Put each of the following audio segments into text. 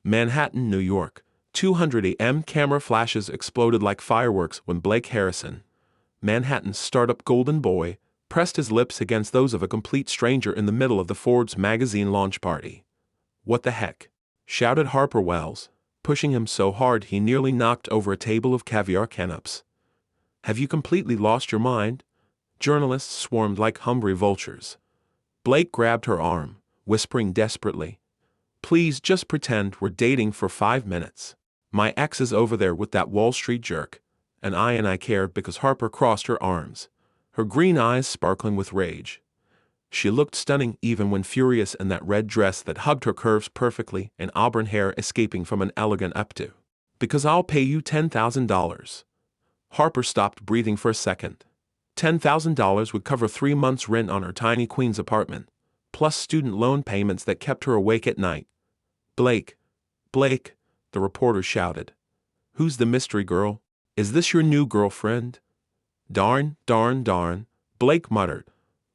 Manhattan, New York. 200 a.m. camera flashes exploded like fireworks when Blake Harrison, Manhattan's startup golden boy, pressed his lips against those of a complete stranger in the middle of the Forbes magazine launch party. "What the heck?" shouted Harper Wells, pushing him so hard he nearly knocked over a table of caviar canapes. "Have you completely lost your mind?" Journalists swarmed like hungry vultures. Blake grabbed her arm, whispering desperately, "Please just pretend we're dating for 5 minutes. My ex is over there with that Wall Street jerk, and I care." Because Harper crossed her arms, her green eyes sparkling with rage. She looked stunning even when furious in that red dress that hugged her curves perfectly and auburn hair escaping from an elegant updo. "Because I'll pay you $10,000. Harper stopped breathing for a second. $10,000 would cover 3 months' rent on her tiny Queens apartment, plus student loan payments that kept her awake at night. "Blake, Blake," the reporter shouted. "Who's the mystery girl? Is this your new girlfriend?" Darn, Blake muttered,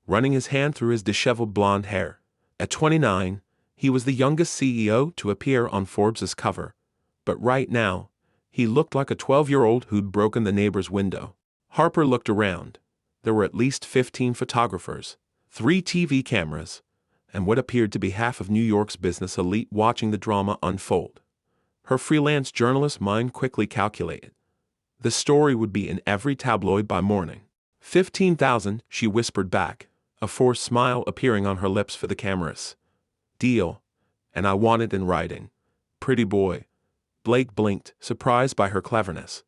running his hand through his disheveled blonde hair. At 29, he was the youngest CEO to appear on Forbes' cover, but right now, he looked like a 12-year-old who'd broken the neighbor's window. Harper looked around. There were at least 15 photographers, 3 TV cameras, and what appeared to be half of New York's business elite watching the drama unfold. Her freelance journalist mind quickly calculated. The story would be in every tabloid by morning. 15,000, she whispered back, a forced smile appearing on her lips for the cameras. "Deal. And I want it in writing. Pretty boy." Blake blinked, surprised by her cleverness.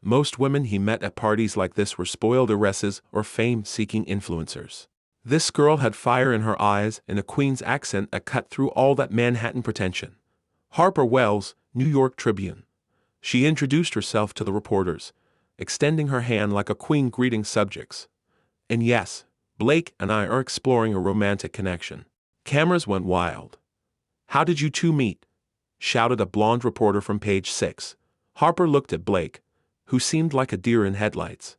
Most women he met at parties like this were spoiled heiresses or fame-seeking influencers. This girl had fire in her eyes and a Queen's accent that cut through all that Manhattan pretension. Harper Wells, New York Tribune. She introduced herself to the reporters, extending her hand like a queen greeting subjects. "And yes, Blake and I are exploring a romantic connection." Cameras went wild. "How did you two meet?" shouted a blonde reporter from Page 6. Harper looked at Blake, who seemed like a deer in headlights.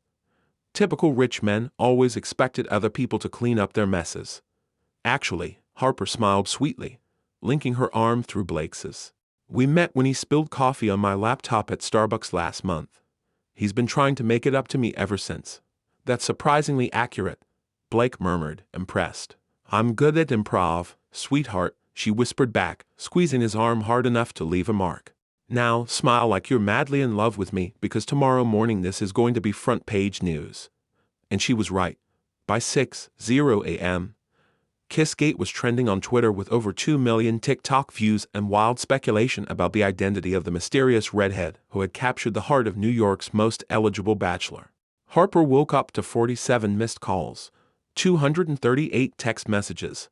Typical rich men always expected other people to clean up their messes. Actually, Harper smiled sweetly, linking her arm through Blake's. "We met when he spilled coffee on my laptop at Starbucks last month. He's been trying to make it up to me ever since." "That's surprisingly accurate," Blake murmured, impressed. "I'm good at improv, sweetheart," she whispered back, squeezing his arm hard enough to leave a mark. "Now, smile like you're madly in love with me because tomorrow morning this is going to be front-page news." And she was right. By 6:00 a.m., Kissgate was trending on Twitter with over 2 million TikTok views and wild speculation about the identity of the mysterious redhead who had captured the heart of New York's most eligible bachelor. Harper woke up to 47 missed calls, 238 text messages,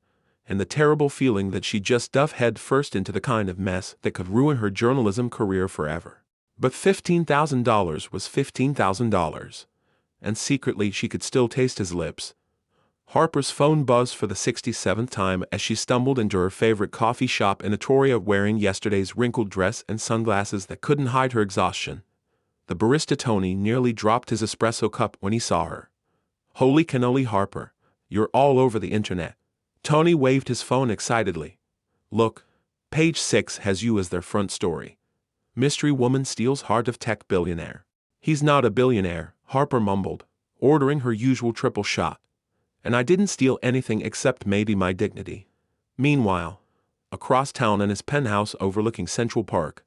and the terrible feeling that she just dove head first into the kind of mess that could ruin her journalism career forever. But $15,000 was $15,000, and secretly she could still taste his lips. Harper's phone buzzed for the 67th time as she stumbled into her favorite coffee shop in Atoria wearing yesterday's wrinkled dress and sunglasses that couldn't hide her exhaustion. The barista Tony nearly dropped his espresso cup when he saw her. "Holy cannoli, Harper, you're all over the internet." Tony waved his phone excitedly. "Look, Page 6 has you as their front story. Mystery woman steals heart of tech billionaire." "He's not a billionaire," Harper mumbled, ordering her usual triple shot. "And I didn't steal anything except maybe my dignity." Meanwhile, across town in his penthouse overlooking Central Park,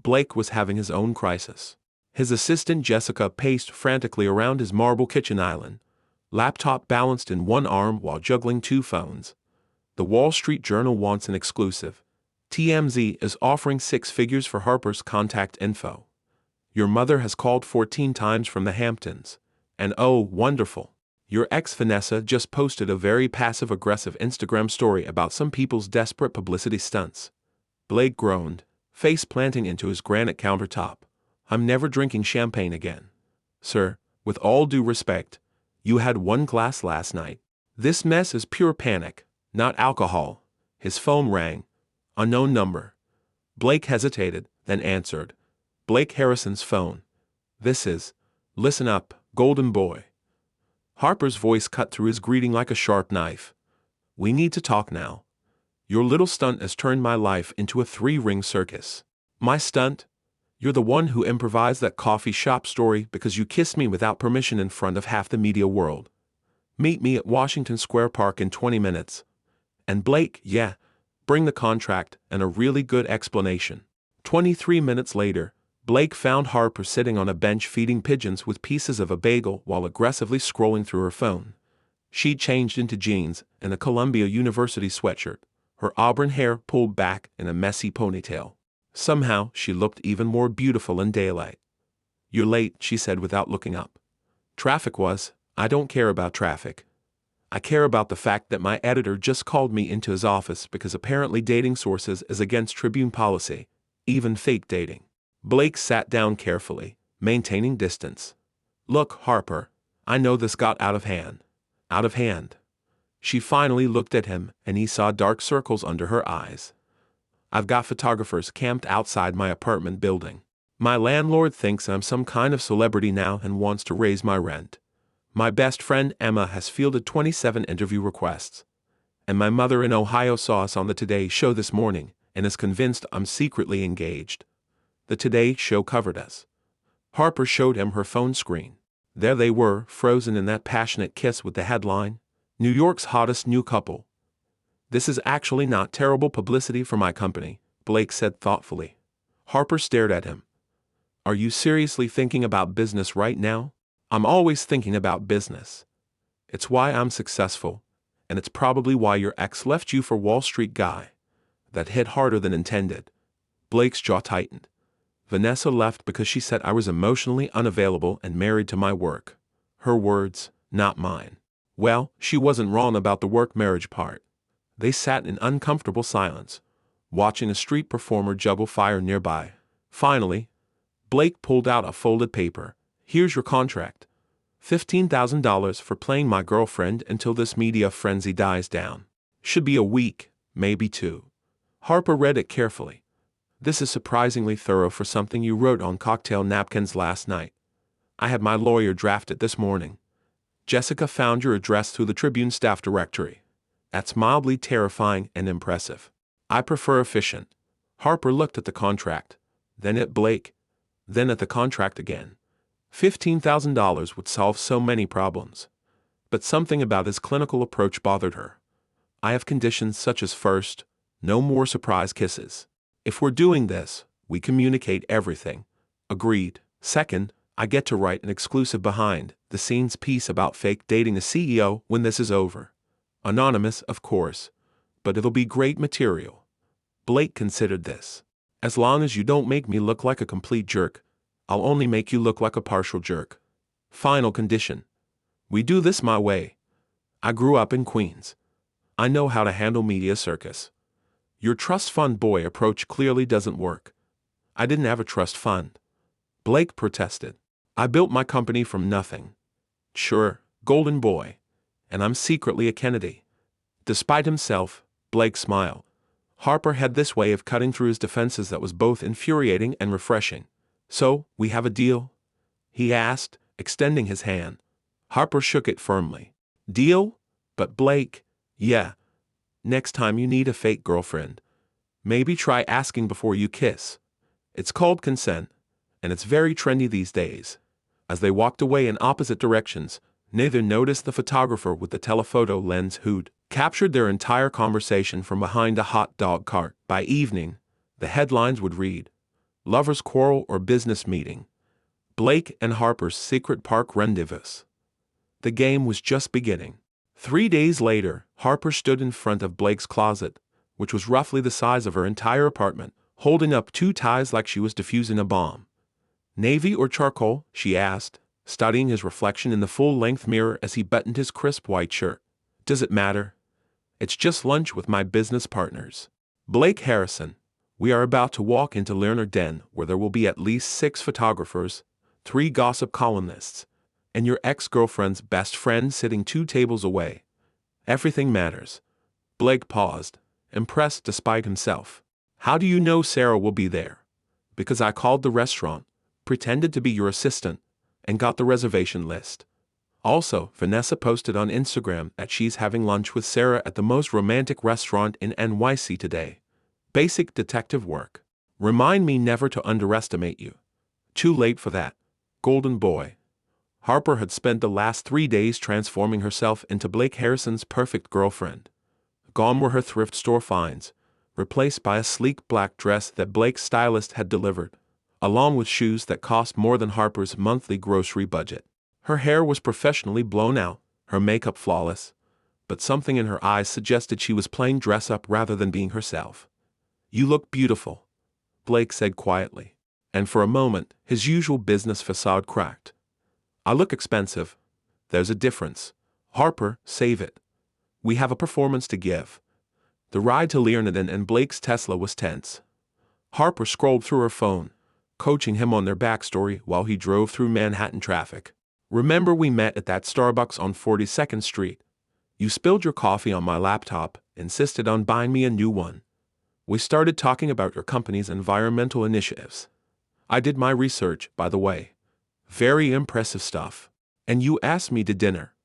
Blake was having his own crisis. His assistant Jessica paced frantically around his marble kitchen island, laptop balanced in one arm while juggling 2 phones. The Wall Street Journal wants an exclusive. TMZ is offering 6 figures for Harper's contact info. Your mother has called 14 times from the Hamptons. And oh, wonderful, your ex Vanessa just posted a very passive-aggressive Instagram story about some people's desperate publicity stunts. Blake groaned, face planting into his granite countertop. "I'm never drinking champagne again." "Sir, with all due respect, you had 1 glass last night. This mess is pure panic, not alcohol." His phone rang. Unknown number. Blake hesitated, then answered. Blake Harrison's phone. "This is. Listen up, golden boy." Harper's voice cut through his greeting like a sharp knife. "We need to talk now. Your little stunt has turned my life into a three-ring circus. My stunt? You're the one who improvised that coffee shop story because you kissed me without permission in front of half the media world. Meet me at Washington Square Park in 20 minutes. And Blake, yeah, bring the contract and a really good explanation. 23 minutes later, Blake found Harper sitting on a bench feeding pigeons with pieces of a bagel while aggressively scrolling through her phone. She'd changed into jeans and a Columbia University sweatshirt, her auburn hair pulled back in a messy ponytail. Somehow, she looked even more beautiful in daylight. "You're late," she said without looking up. "Traffic was. I don't care about traffic. I care about the fact that my editor just called me into his office because apparently dating sources is against Tribune policy, even fake dating." Blake sat down carefully, maintaining distance. "Look, Harper, I know this got out of hand. Out of hand." She finally looked at him, and he saw dark circles under her eyes. "I've got photographers camped outside my apartment building. My landlord thinks I'm some kind of celebrity now and wants to raise my rent. My best friend Emma has fielded 27 interview requests. And my mother in Ohio saw us on the Today Show this morning and is convinced I'm secretly engaged. The Today Show covered us." Harper showed him her phone screen. There they were, frozen in that passionate kiss with the headline, "New York's hottest new couple." "This is actually not terrible publicity for my company," Blake said thoughtfully. Harper stared at him. "Are you seriously thinking about business right now?" "I'm always thinking about business. It's why I'm successful, and it's probably why your ex left you for Wall Street guy." That hit harder than intended. Blake's jaw tightened. "Vanessa left because she said I was emotionally unavailable and married to my work." Her words, not mine. Well, she wasn't wrong about the work-marriage part. They sat in uncomfortable silence, watching a street performer juggle fire nearby. Finally, Blake pulled out a folded paper. "Here's your contract. $15,000 for playing my girlfriend until this media frenzy dies down. Should be a week, maybe two." Harper read it carefully. "This is surprisingly thorough for something you wrote on cocktail napkins last night. I had my lawyer draft it this morning. Jessica found your address through the Tribune staff directory. That's mildly terrifying and impressive. I prefer efficient." Harper looked at the contract, then at Blake, then at the contract again. $15,000 would solve so many problems. But something about his clinical approach bothered her. "I have conditions such as first, no more surprise kisses. If we're doing this, we communicate everything." "Agreed. Second, I get to write an exclusive behind-the-scenes piece about fake dating a CEO when this is over. Anonymous, of course, but it'll be great material." Blake considered this. "As long as you don't make me look like a complete jerk, I'll only make you look like a partial jerk. Final condition. We do this my way. I grew up in Queens. I know how to handle media circus. Your trust fund boy approach clearly doesn't work." "I didn't have a trust fund," Blake protested. "I built my company from nothing. Sure, golden boy. And I'm secretly a Kennedy." Despite himself, Blake smiled. Harper had this way of cutting through his defenses that was both infuriating and refreshing. "So, we have a deal?" he asked, extending his hand. Harper shook it firmly. "Deal? But Blake, yeah. Next time you need a fake girlfriend, maybe try asking before you kiss. It's called consent, and it's very trendy these days." As they walked away in opposite directions, neither noticed the photographer with the telephoto lens who'd captured their entire conversation from behind a hot dog cart. By evening, the headlines would read, "Lovers Quarrel or Business Meeting. Blake and Harper's Secret Park Rendezvous." The game was just beginning. 3 days later, Harper stood in front of Blake's closet, which was roughly the size of her entire apartment, holding up 2 ties like she was defusing a bomb. "Navy or charcoal?" she asked, studying his reflection in the full-length mirror as he buttoned his crisp white shirt. "Does it matter? It's just lunch with my business partners. Blake Harrison. We are about to walk into Lerner Den where there will be at least 6 photographers, 3 gossip columnists, and your ex-girlfriend's best friend sitting 2 tables away. Everything matters." Blake paused, impressed despite himself. "How do you know Sarah will be there?" "Because I called the restaurant, pretended to be your assistant, and got the reservation list. Also, Vanessa posted on Instagram that she's having lunch with Sarah at the most romantic restaurant in NYC today. Basic detective work. Remind me never to underestimate you. Too late for that. Golden boy. Harper had spent the last 3 days transforming herself into Blake Harrison's perfect girlfriend. Gone were her thrift store finds, replaced by a sleek black dress that Blake's stylist had delivered, along with shoes that cost more than Harper's monthly grocery budget. Her hair was professionally blown out, her makeup flawless, but something in her eyes suggested she was playing dress-up rather than being herself. "You look beautiful," Blake said quietly, and for a moment his usual business facade cracked. "I look expensive. There's a difference. Harper, save it. We have a performance to give." The ride to Leonardon and Blake's Tesla was tense. Harper scrolled through her phone, coaching him on their backstory while he drove through Manhattan traffic. "Remember we met at that Starbucks on 42nd Street? You spilled your coffee on my laptop, insisted on buying me a new one. We started talking about your company's environmental initiatives. I did my research, by the way. Very impressive stuff. And you asked me to dinner.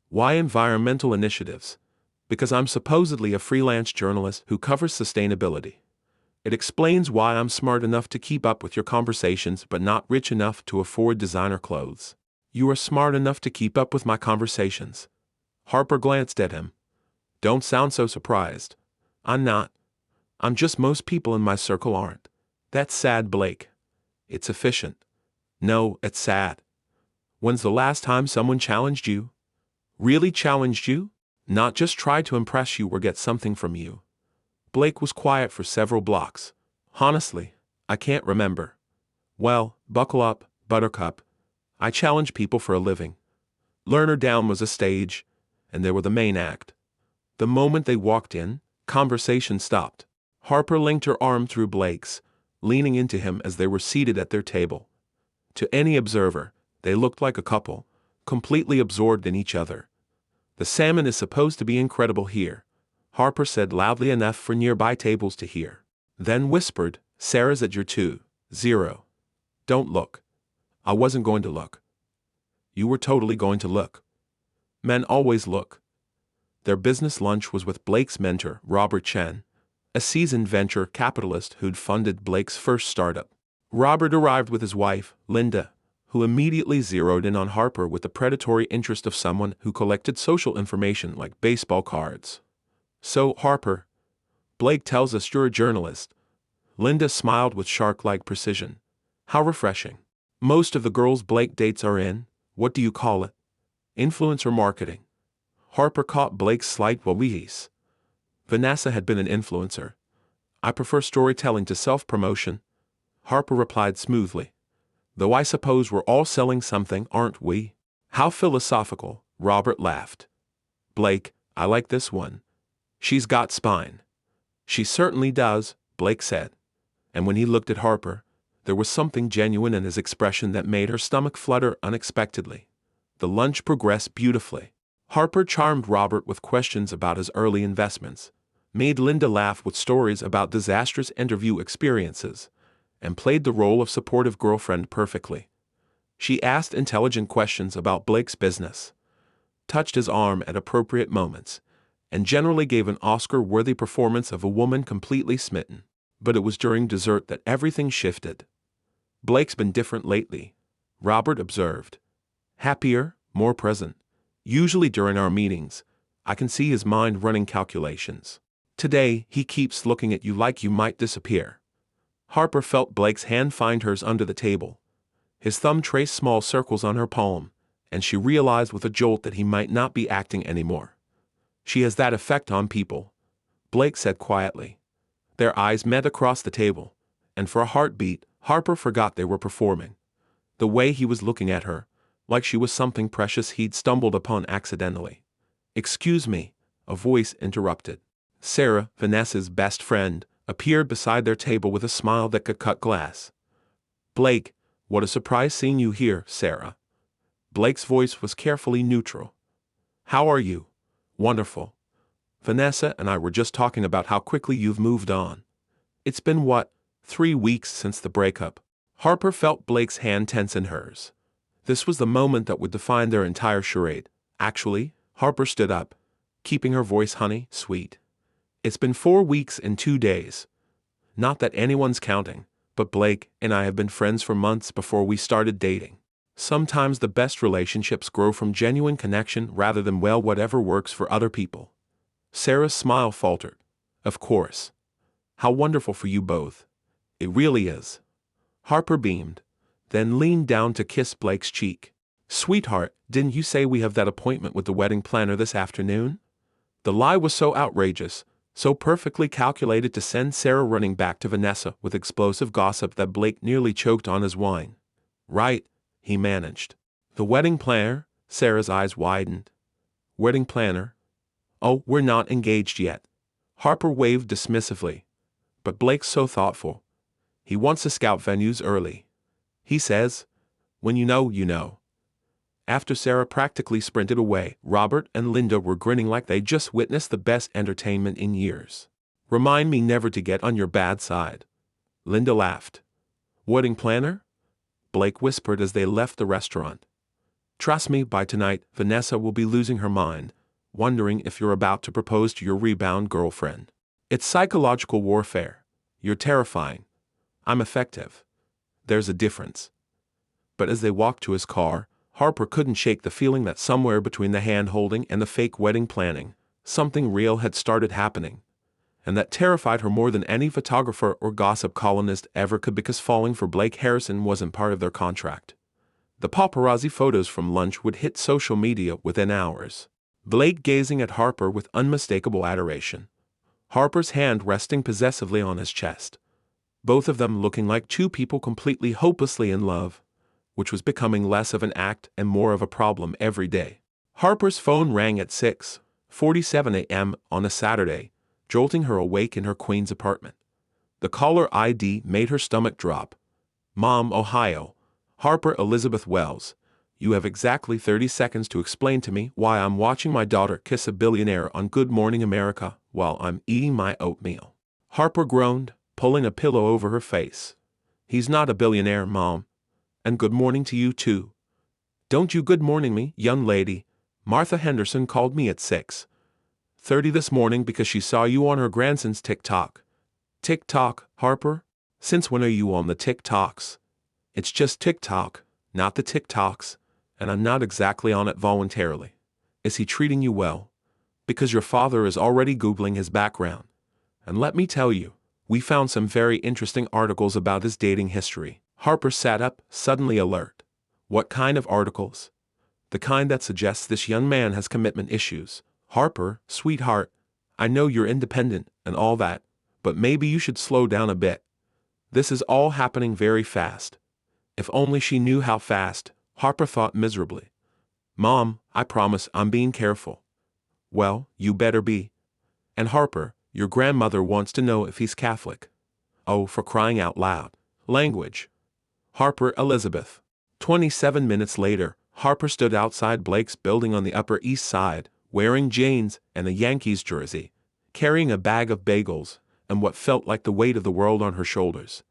Why environmental initiatives? Because I'm supposedly a freelance journalist who covers sustainability. It explains why I'm smart enough to keep up with your conversations but not rich enough to afford designer clothes." "You are smart enough to keep up with my conversations." Harper glanced at him. "Don't sound so surprised." "I'm not. I'm just most people in my circle aren't." "That's sad, Blake." "It's efficient." "No, it's sad." "When's the last time someone challenged you? Really challenged you? Not just tried to impress you or get something from you?" Blake was quiet for several blocks. "Honestly, I can't remember." "Well, buckle up, Buttercup. I challenge people for a living." Learner Down was a stage, and they were the main act. The moment they walked in, conversation stopped. Harper linked her arm through Blake's, leaning into him as they were seated at their table. To any observer, they looked like a couple, completely absorbed in each other. "The salmon is supposed to be incredible here," Harper said loudly enough for nearby tables to hear. Then whispered, "Sarah's at your 2-0. Don't look." "I wasn't going to look." "You were totally going to look." Men always look. Their business lunch was with Blake's mentor, Robert Chen, a seasoned venture capitalist who'd funded Blake's first startup. Robert arrived with his wife, Linda, who immediately zeroed in on Harper with the predatory interest of someone who collected social information like baseball cards. "So, Harper, Blake tells us you're a journalist." Linda smiled with shark-like precision. "How refreshing. Most of the girls Blake dates are in, what do you call it? Influencer marketing." Harper caught Blake's slight wheeze. Vanessa had been an influencer. "I prefer storytelling to self-promotion," Harper replied smoothly. "Though I suppose we're all selling something, aren't we?" "How philosophical," Robert laughed. "Blake, I like this one. She's got spine." "She certainly does," Blake said. And when he looked at Harper, there was something genuine in his expression that made her stomach flutter unexpectedly. The lunch progressed beautifully. Harper charmed Robert with questions about his early investments, made Linda laugh with stories about disastrous interview experiences, and played the role of supportive girlfriend perfectly. She asked intelligent questions about Blake's business, touched his arm at appropriate moments, and generally gave an Oscar-worthy performance of a woman completely smitten. But it was during dessert that everything shifted. "Blake's been different lately," Robert observed. "Happier, more present. Usually during our meetings, I can see his mind running calculations. Today, he keeps looking at you like you might disappear." Harper felt Blake's hand find hers under the table. His thumb traced small circles on her palm, and she realized with a jolt that he might not be acting anymore. "She has that effect on people," Blake said quietly. Their eyes met across the table, and for a heartbeat, Harper forgot they were performing. The way he was looking at her, like she was something precious he'd stumbled upon accidentally. "Excuse me," a voice interrupted. Sarah, Vanessa's best friend, appeared beside their table with a smile that could cut glass. "Blake, what a surprise seeing you here, Sarah." Blake's voice was carefully neutral. "How are you?" "Wonderful. Vanessa and I were just talking about how quickly you've moved on. It's been what, 3 weeks since the breakup?" Harper felt Blake's hand tense in hers. This was the moment that would define their entire charade. Actually, Harper stood up, keeping her voice honey sweet. It's been 4 weeks and 2 days. Not that anyone's counting, but Blake and I have been friends for months before we started dating. Sometimes the best relationships grow from genuine connection rather than, well, whatever works for other people. Sarah's smile faltered. Of course. How wonderful for you both. It really is. Harper beamed, then leaned down to kiss Blake's cheek. Sweetheart, didn't you say we have that appointment with the wedding planner this afternoon? The lie was so outrageous, so perfectly calculated to send Sarah running back to Vanessa with explosive gossip that Blake nearly choked on his wine. Right, he managed. The wedding planner? Sarah's eyes widened. Wedding planner? Oh, we're not engaged yet. Harper waved dismissively. But Blake's so thoughtful. He wants to scout venues early. He says, when you know, you know. After Sarah practically sprinted away, Robert and Linda were grinning like they just witnessed the best entertainment in years. Remind me never to get on your bad side. Linda laughed. Wedding planner? Blake whispered as they left the restaurant. Trust me, by tonight, Vanessa will be losing her mind, wondering if you're about to propose to your rebound girlfriend. It's psychological warfare. You're terrifying. I'm effective. There's a difference. But as they walked to his car, Harper couldn't shake the feeling that somewhere between the hand-holding and the fake wedding planning, something real had started happening. And that terrified her more than any photographer or gossip columnist ever could, because falling for Blake Harrison wasn't part of their contract. The paparazzi photos from lunch would hit social media within hours. Blake gazing at Harper with unmistakable adoration. Harper's hand resting possessively on his chest. Both of them looking like two people completely hopelessly in love, which was becoming less of an act and more of a problem every day. Harper's phone rang at 6:47 a.m. on a Saturday, jolting her awake in her Queens apartment. The caller ID made her stomach drop. Mom, Ohio. Harper Elizabeth Wells. You have exactly 30 seconds to explain to me why I'm watching my daughter kiss a billionaire on Good Morning America while I'm eating my oatmeal. Harper groaned, pulling a pillow over her face. He's not a billionaire, Mom. And good morning to you too. Don't you good morning me, young lady. Martha Henderson called me at 6:30 this morning because she saw you on her grandson's TikTok. TikTok, Harper? Since when are you on the TikToks? It's just TikTok, not the TikToks, and I'm not exactly on it voluntarily. Is he treating you well? Because your father is already Googling his background. And let me tell you, we found some very interesting articles about his dating history. Harper sat up, suddenly alert. What kind of articles? The kind that suggests this young man has commitment issues. Harper, sweetheart, I know you're independent and all that, but maybe you should slow down a bit. This is all happening very fast. If only she knew how fast, Harper thought miserably. Mom, I promise I'm being careful. Well, you better be. And Harper, your grandmother wants to know if he's Catholic. Oh, for crying out loud. Language. Harper Elizabeth. 27 minutes later, Harper stood outside Blake's building on the Upper East Side, wearing jeans and a Yankees jersey, carrying a bag of bagels and what felt like the weight of the world on her shoulders.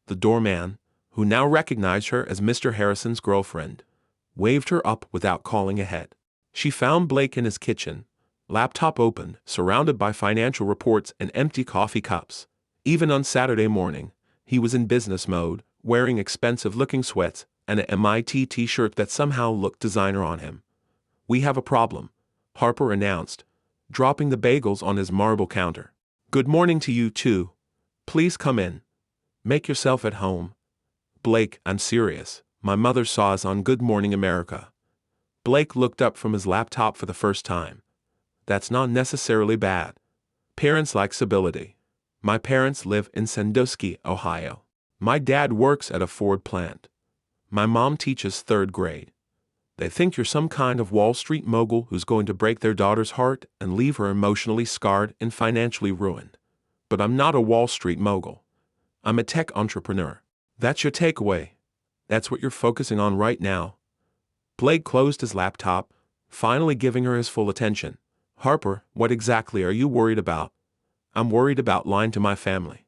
The doorman, who now recognized her as Mr. Harrison's girlfriend, waved her up without calling ahead. She found Blake in his kitchen, laptop open, surrounded by financial reports and empty coffee cups. Even on Saturday morning, he was in business mode, wearing expensive-looking sweats and an MIT t-shirt that somehow looked designer on him. We have a problem, Harper announced, dropping the bagels on his marble counter. Good morning to you too. Please come in. Make yourself at home. Blake, I'm serious. My mother saw us on Good Morning America. Blake looked up from his laptop for the first time. That's not necessarily bad. Parents like stability. My parents live in Sandusky, Ohio. My dad works at a Ford plant. My mom teaches 3rd grade. They think you're some kind of Wall Street mogul who's going to break their daughter's heart and leave her emotionally scarred and financially ruined. But I'm not a Wall Street mogul. I'm a tech entrepreneur. That's your takeaway. That's what you're focusing on right now. Blake closed his laptop, finally giving her his full attention. Harper, what exactly are you worried about? I'm worried about lying to my family.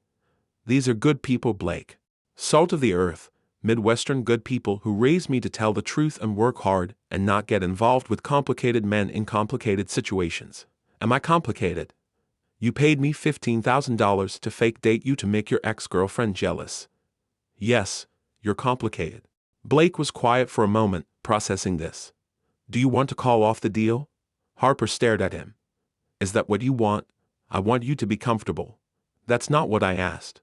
These are good people, Blake. Salt of the earth, Midwestern good people who raised me to tell the truth and work hard and not get involved with complicated men in complicated situations. Am I complicated? You paid me $15,000 to fake date you to make your ex-girlfriend jealous. Yes, you're complicated. Blake was quiet for a moment, processing this. Do you want to call off the deal? Harper stared at him. Is that what you want? I want you to be comfortable. That's not what I asked.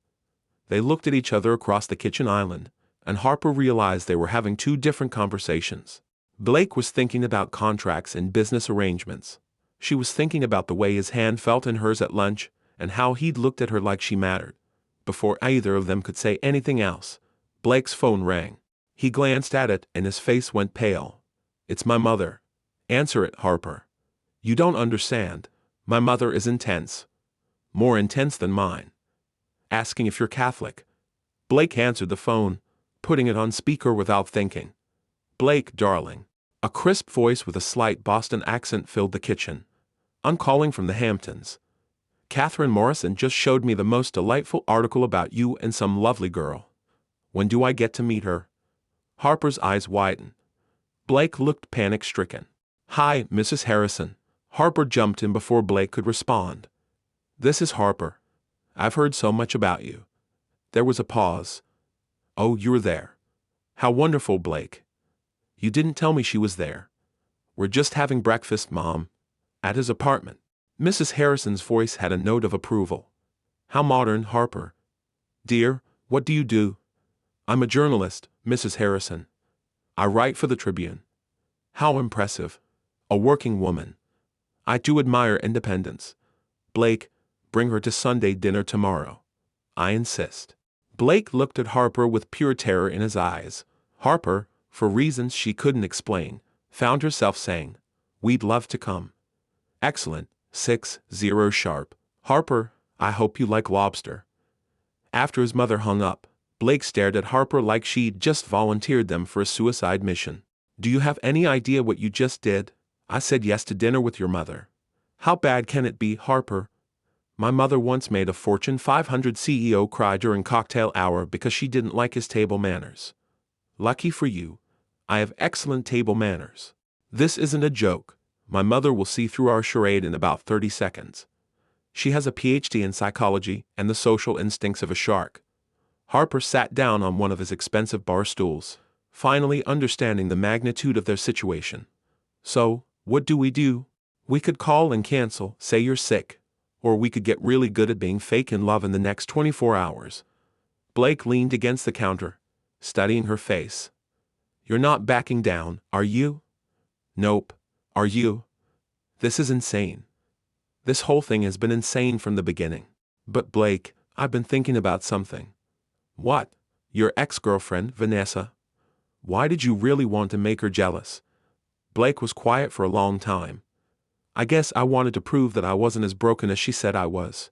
They looked at each other across the kitchen island, and Harper realized they were having two different conversations. Blake was thinking about contracts and business arrangements. She was thinking about the way his hand felt in hers at lunch, and how he'd looked at her like she mattered. Before either of them could say anything else, Blake's phone rang. He glanced at it and his face went pale. It's my mother. Answer it, Harper. You don't understand. My mother is intense. More intense than mine. Asking if you're Catholic. Blake answered the phone, putting it on speaker without thinking. Blake, darling. A crisp voice with a slight Boston accent filled the kitchen. I'm calling from the Hamptons. Catherine Morrison just showed me the most delightful article about you and some lovely girl. When do I get to meet her? Harper's eyes widened. Blake looked panic-stricken. Hi, Mrs. Harrison. Harper jumped in before Blake could respond. This is Harper. I've heard so much about you. There was a pause. Oh, you were there. How wonderful, Blake. You didn't tell me she was there. We're just having breakfast, Mom. At his apartment. Mrs. Harrison's voice had a note of approval. How modern, Harper. Dear, what do you do? I'm a journalist, Mrs. Harrison. I write for the Tribune. How impressive. A working woman. I do admire independence. Blake, bring her to Sunday dinner tomorrow. I insist. Blake looked at Harper with pure terror in his eyes. Harper, for reasons she couldn't explain, found herself saying, We'd love to come. Excellent. 6-0 sharp. Harper, I hope you like lobster. After his mother hung up, Blake stared at Harper like she'd just volunteered them for a suicide mission. Do you have any idea what you just did? I said yes to dinner with your mother. How bad can it be, Harper? My mother once made a Fortune 500 CEO cry during cocktail hour because she didn't like his table manners. Lucky for you, I have excellent table manners. This isn't a joke. My mother will see through our charade in about 30 seconds. She has a PhD in psychology and the social instincts of a shark. Harper sat down on one of his expensive bar stools, finally understanding the magnitude of their situation. So, what do? We could call and cancel, say you're sick, or we could get really good at being fake in love in the next 24 hours. Blake leaned against the counter, studying her face. You're not backing down, are you? Nope. Are you? This is insane. This whole thing has been insane from the beginning. But Blake, I've been thinking about something. What? Your ex-girlfriend, Vanessa? Why did you really want to make her jealous? Blake was quiet for a long time. I guess I wanted to prove that I wasn't as broken as she said I was.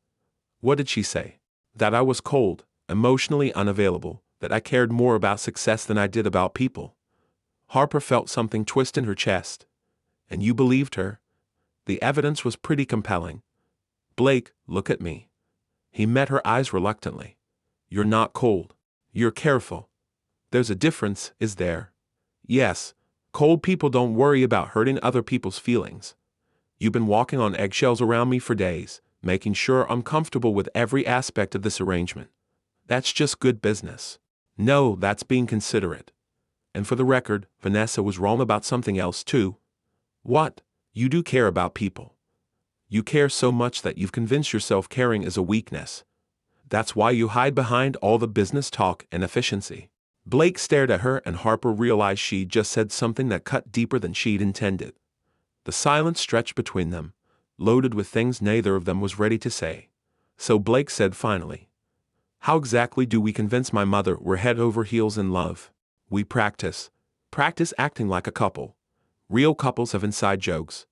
What did she say? That I was cold, emotionally unavailable, that I cared more about success than I did about people. Harper felt something twist in her chest. And you believed her? The evidence was pretty compelling. Blake, look at me. He met her eyes reluctantly. You're not cold. You're careful. There's a difference, is there? Yes, cold people don't worry about hurting other people's feelings. You've been walking on eggshells around me for days, making sure I'm comfortable with every aspect of this arrangement. That's just good business. No, that's being considerate. And for the record, Vanessa was wrong about something else too. What? You do care about people. You care so much that you've convinced yourself caring is a weakness. That's why you hide behind all the business talk and efficiency. Blake stared at her and Harper realized she'd just said something that cut deeper than she'd intended. The silence stretched between them, loaded with things neither of them was ready to say. So Blake said finally, How exactly do we convince my mother we're head over heels in love? We practice acting like a couple. Real couples have inside jokes.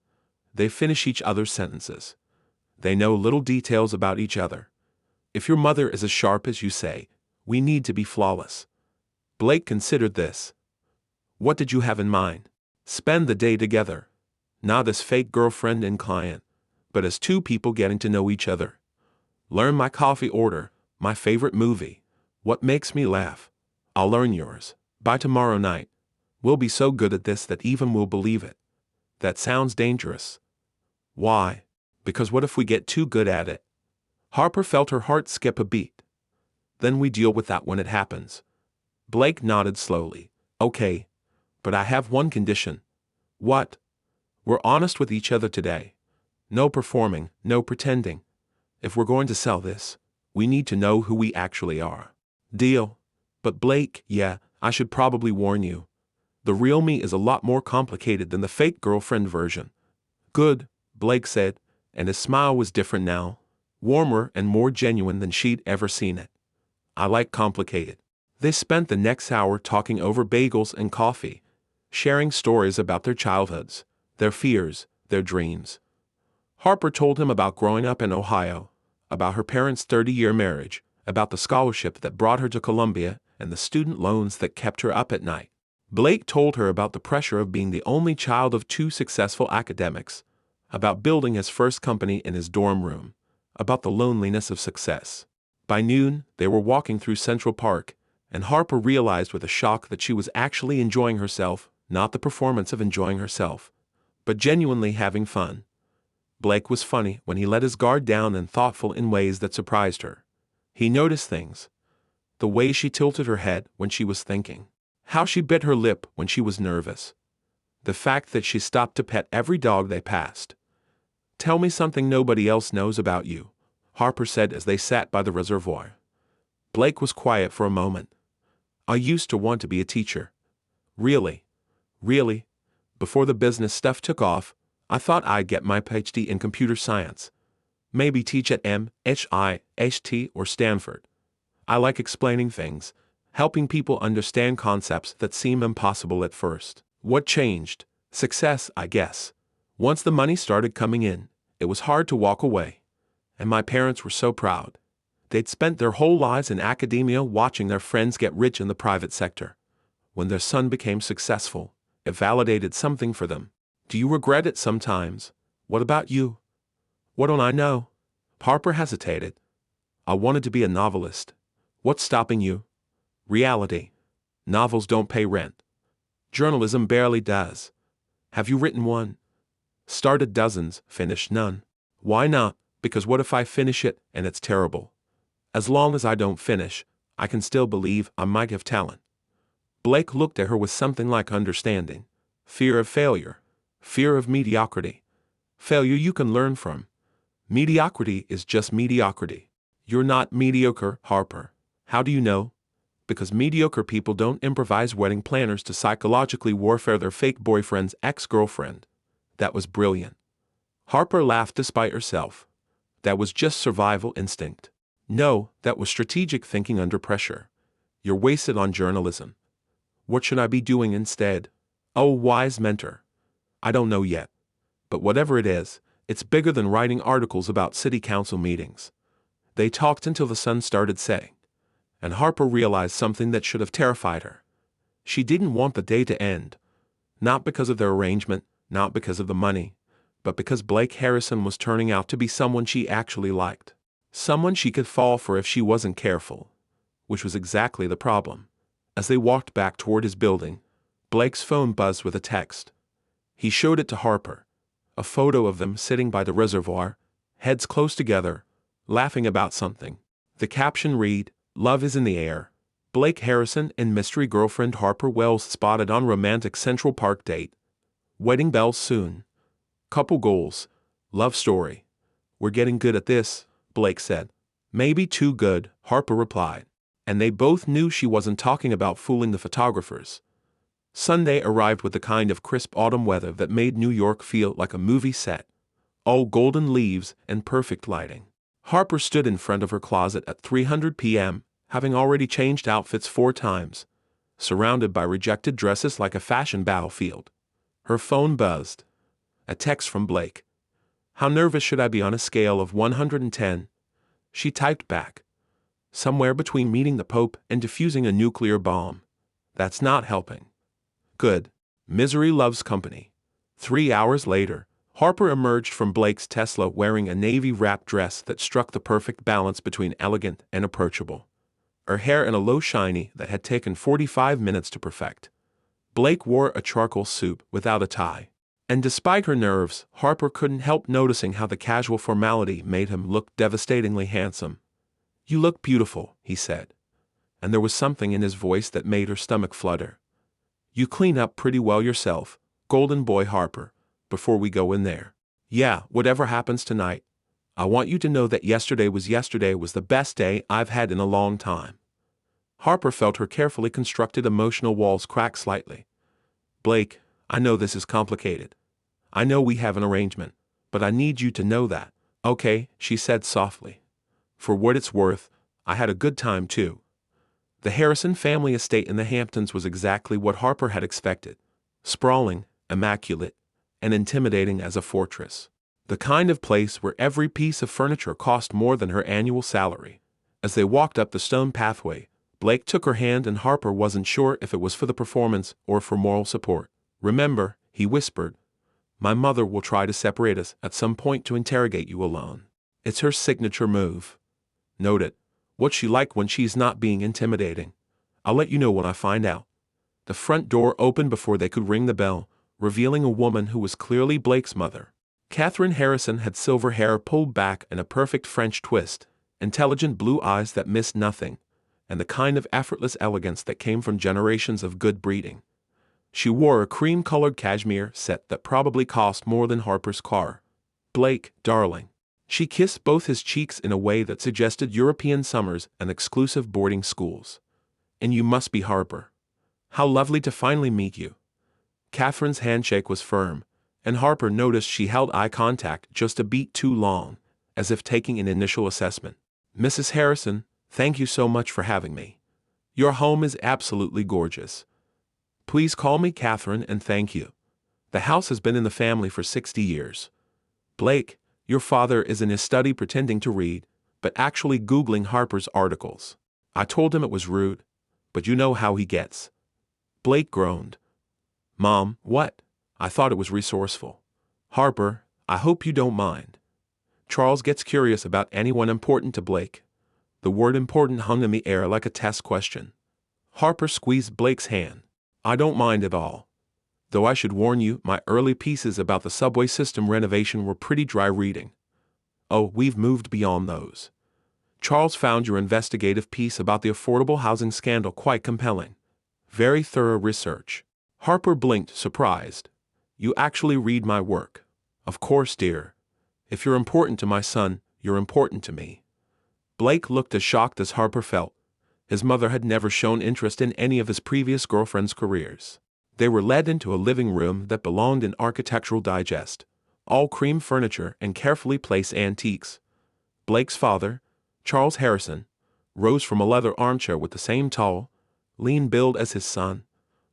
They finish each other's sentences. They know little details about each other. If your mother is as sharp as you say, we need to be flawless. Blake considered this. What did you have in mind? Spend the day together. Not as fake girlfriend and client, but as two people getting to know each other. Learn my coffee order, my favorite movie, what makes me laugh. I'll learn yours. By tomorrow night. We'll be so good at this that even we'll believe it. That sounds dangerous. Why? Because what if we get too good at it? Harper felt her heart skip a beat. Then we deal with that when it happens. Blake nodded slowly. Okay. But I have one condition. What? We're honest with each other today. No performing, no pretending. If we're going to sell this, we need to know who we actually are. Deal? But Blake, yeah, I should probably warn you. The real me is a lot more complicated than the fake girlfriend version. Good, Blake said, and his smile was different now, warmer and more genuine than she'd ever seen it. I like complicated. They spent the next hour talking over bagels and coffee, sharing stories about their childhoods, their fears, their dreams. Harper told him about growing up in Ohio, about her parents' 30-year marriage, about the scholarship that brought her to Columbia and the student loans that kept her up at night. Blake told her about the pressure of being the only child of two successful academics, about building his first company in his dorm room, about the loneliness of success. By noon, they were walking through Central Park, and Harper realized with a shock that she was actually enjoying herself, not the performance of enjoying herself, but genuinely having fun. Blake was funny when he let his guard down and thoughtful in ways that surprised her. He noticed things. The way she tilted her head when she was thinking. How she bit her lip when she was nervous. The fact that she stopped to pet every dog they passed. Tell me something nobody else knows about you, Harper said as they sat by the reservoir. Blake was quiet for a moment. I used to want to be a teacher. Really? Really? Before the business stuff took off, I thought I'd get my PhD in computer science. Maybe teach at MIT or Stanford. I like explaining things, helping people understand concepts that seem impossible at first. What changed? Success, I guess. Once the money started coming in, it was hard to walk away. And my parents were so proud. They'd spent their whole lives in academia watching their friends get rich in the private sector. When their son became successful, it validated something for them. Do you regret it sometimes? What about you? What don't I know? Harper hesitated. I wanted to be a novelist. What's stopping you? Reality. Novels don't pay rent. Journalism barely does. Have you written one? Started dozens, finished none. Why not? Because what if I finish it and it's terrible? As long as I don't finish, I can still believe I might have talent. Blake looked at her with something like understanding. Fear of failure. Fear of mediocrity. Failure you can learn from. Mediocrity is just mediocrity. You're not mediocre, Harper. How do you know? Because mediocre people don't improvise wedding planners to psychologically warfare their fake boyfriend's ex-girlfriend. That was brilliant. Harper laughed despite herself. That was just survival instinct. No, that was strategic thinking under pressure. You're wasted on journalism. What should I be doing instead? Oh, wise mentor. I don't know yet. But whatever it is, it's bigger than writing articles about city council meetings. They talked until the sun started setting. And Harper realized something that should have terrified her. She didn't want the day to end. Not because of their arrangement, not because of the money, but because Blake Harrison was turning out to be someone she actually liked. Someone she could fall for if she wasn't careful. Which was exactly the problem. As they walked back toward his building, Blake's phone buzzed with a text. He showed it to Harper. A photo of them sitting by the reservoir, heads close together, laughing about something. The caption read, "Love is in the air. Blake Harrison and mystery girlfriend Harper Wells spotted on romantic Central Park date. Wedding bells soon. Couple goals. Love story. We're getting good at this," Blake said. "Maybe too good," Harper replied. And they both knew she wasn't talking about fooling the photographers. Sunday arrived with the kind of crisp autumn weather that made New York feel like a movie set. All golden leaves and perfect lighting. Harper stood in front of her closet at 3:00 p.m., having already changed outfits 4 times, surrounded by rejected dresses like a fashion battlefield. Her phone buzzed. A text from Blake. "How nervous should I be on a scale of 110? She typed back. "Somewhere between meeting the Pope and defusing a nuclear bomb. That's not helping." Good. Misery loves company. 3 hours later, Harper emerged from Blake's Tesla wearing a navy wrap dress that struck the perfect balance between elegant and approachable. her hair in a low shiny that had taken 45 minutes to perfect. Blake wore a charcoal suit without a tie. And despite her nerves, Harper couldn't help noticing how the casual formality made him look devastatingly handsome. "You look beautiful," he said. And there was something in his voice that made her stomach flutter. "You clean up pretty well yourself, golden boy Harper, before we go in there. Yeah, whatever happens tonight, I want you to know that yesterday was the best day I've had in a long time." Harper felt her carefully constructed emotional walls crack slightly. "Blake, I know this is complicated. I know we have an arrangement, but I need you to know that." "Okay," she said softly. "For what it's worth, I had a good time too." The Harrison family estate in the Hamptons was exactly what Harper had expected. Sprawling, immaculate, and intimidating as a fortress. The kind of place where every piece of furniture cost more than her annual salary. As they walked up the stone pathway, Blake took her hand and Harper wasn't sure if it was for the performance or for moral support. "Remember," he whispered, "my mother will try to separate us at some point to interrogate you alone. It's her signature move. Note it. What's she like when she's not being intimidating? I'll let you know when I find out." The front door opened before they could ring the bell, revealing a woman who was clearly Blake's mother. Catherine Harrison had silver hair pulled back in a perfect French twist, intelligent blue eyes that missed nothing, and the kind of effortless elegance that came from generations of good breeding. She wore a cream-colored cashmere set that probably cost more than Harper's car. "Blake, darling." She kissed both his cheeks in a way that suggested European summers and exclusive boarding schools. "And you must be Harper. How lovely to finally meet you." Catherine's handshake was firm, and Harper noticed she held eye contact just a beat too long, as if taking an initial assessment. "Mrs. Harrison, thank you so much for having me. Your home is absolutely gorgeous. Please call me Catherine and thank you. The house has been in the family for 60 years. Blake, your father is in his study pretending to read, but actually Googling Harper's articles. I told him it was rude, but you know how he gets." Blake groaned. "Mom, what? I thought it was resourceful." "Harper, I hope you don't mind. Charles gets curious about anyone important to Blake." The word important hung in the air like a test question. Harper squeezed Blake's hand. "I don't mind at all. Though I should warn you, my early pieces about the subway system renovation were pretty dry reading." "Oh, we've moved beyond those. Charles found your investigative piece about the affordable housing scandal quite compelling. Very thorough research." Harper blinked, surprised. "You actually read my work?" "Of course, dear. If you're important to my son, you're important to me." Blake looked as shocked as Harper felt. His mother had never shown interest in any of his previous girlfriends' careers. They were led into a living room that belonged in Architectural Digest, all cream furniture and carefully placed antiques. Blake's father, Charles Harrison, rose from a leather armchair with the same tall, lean build as his son,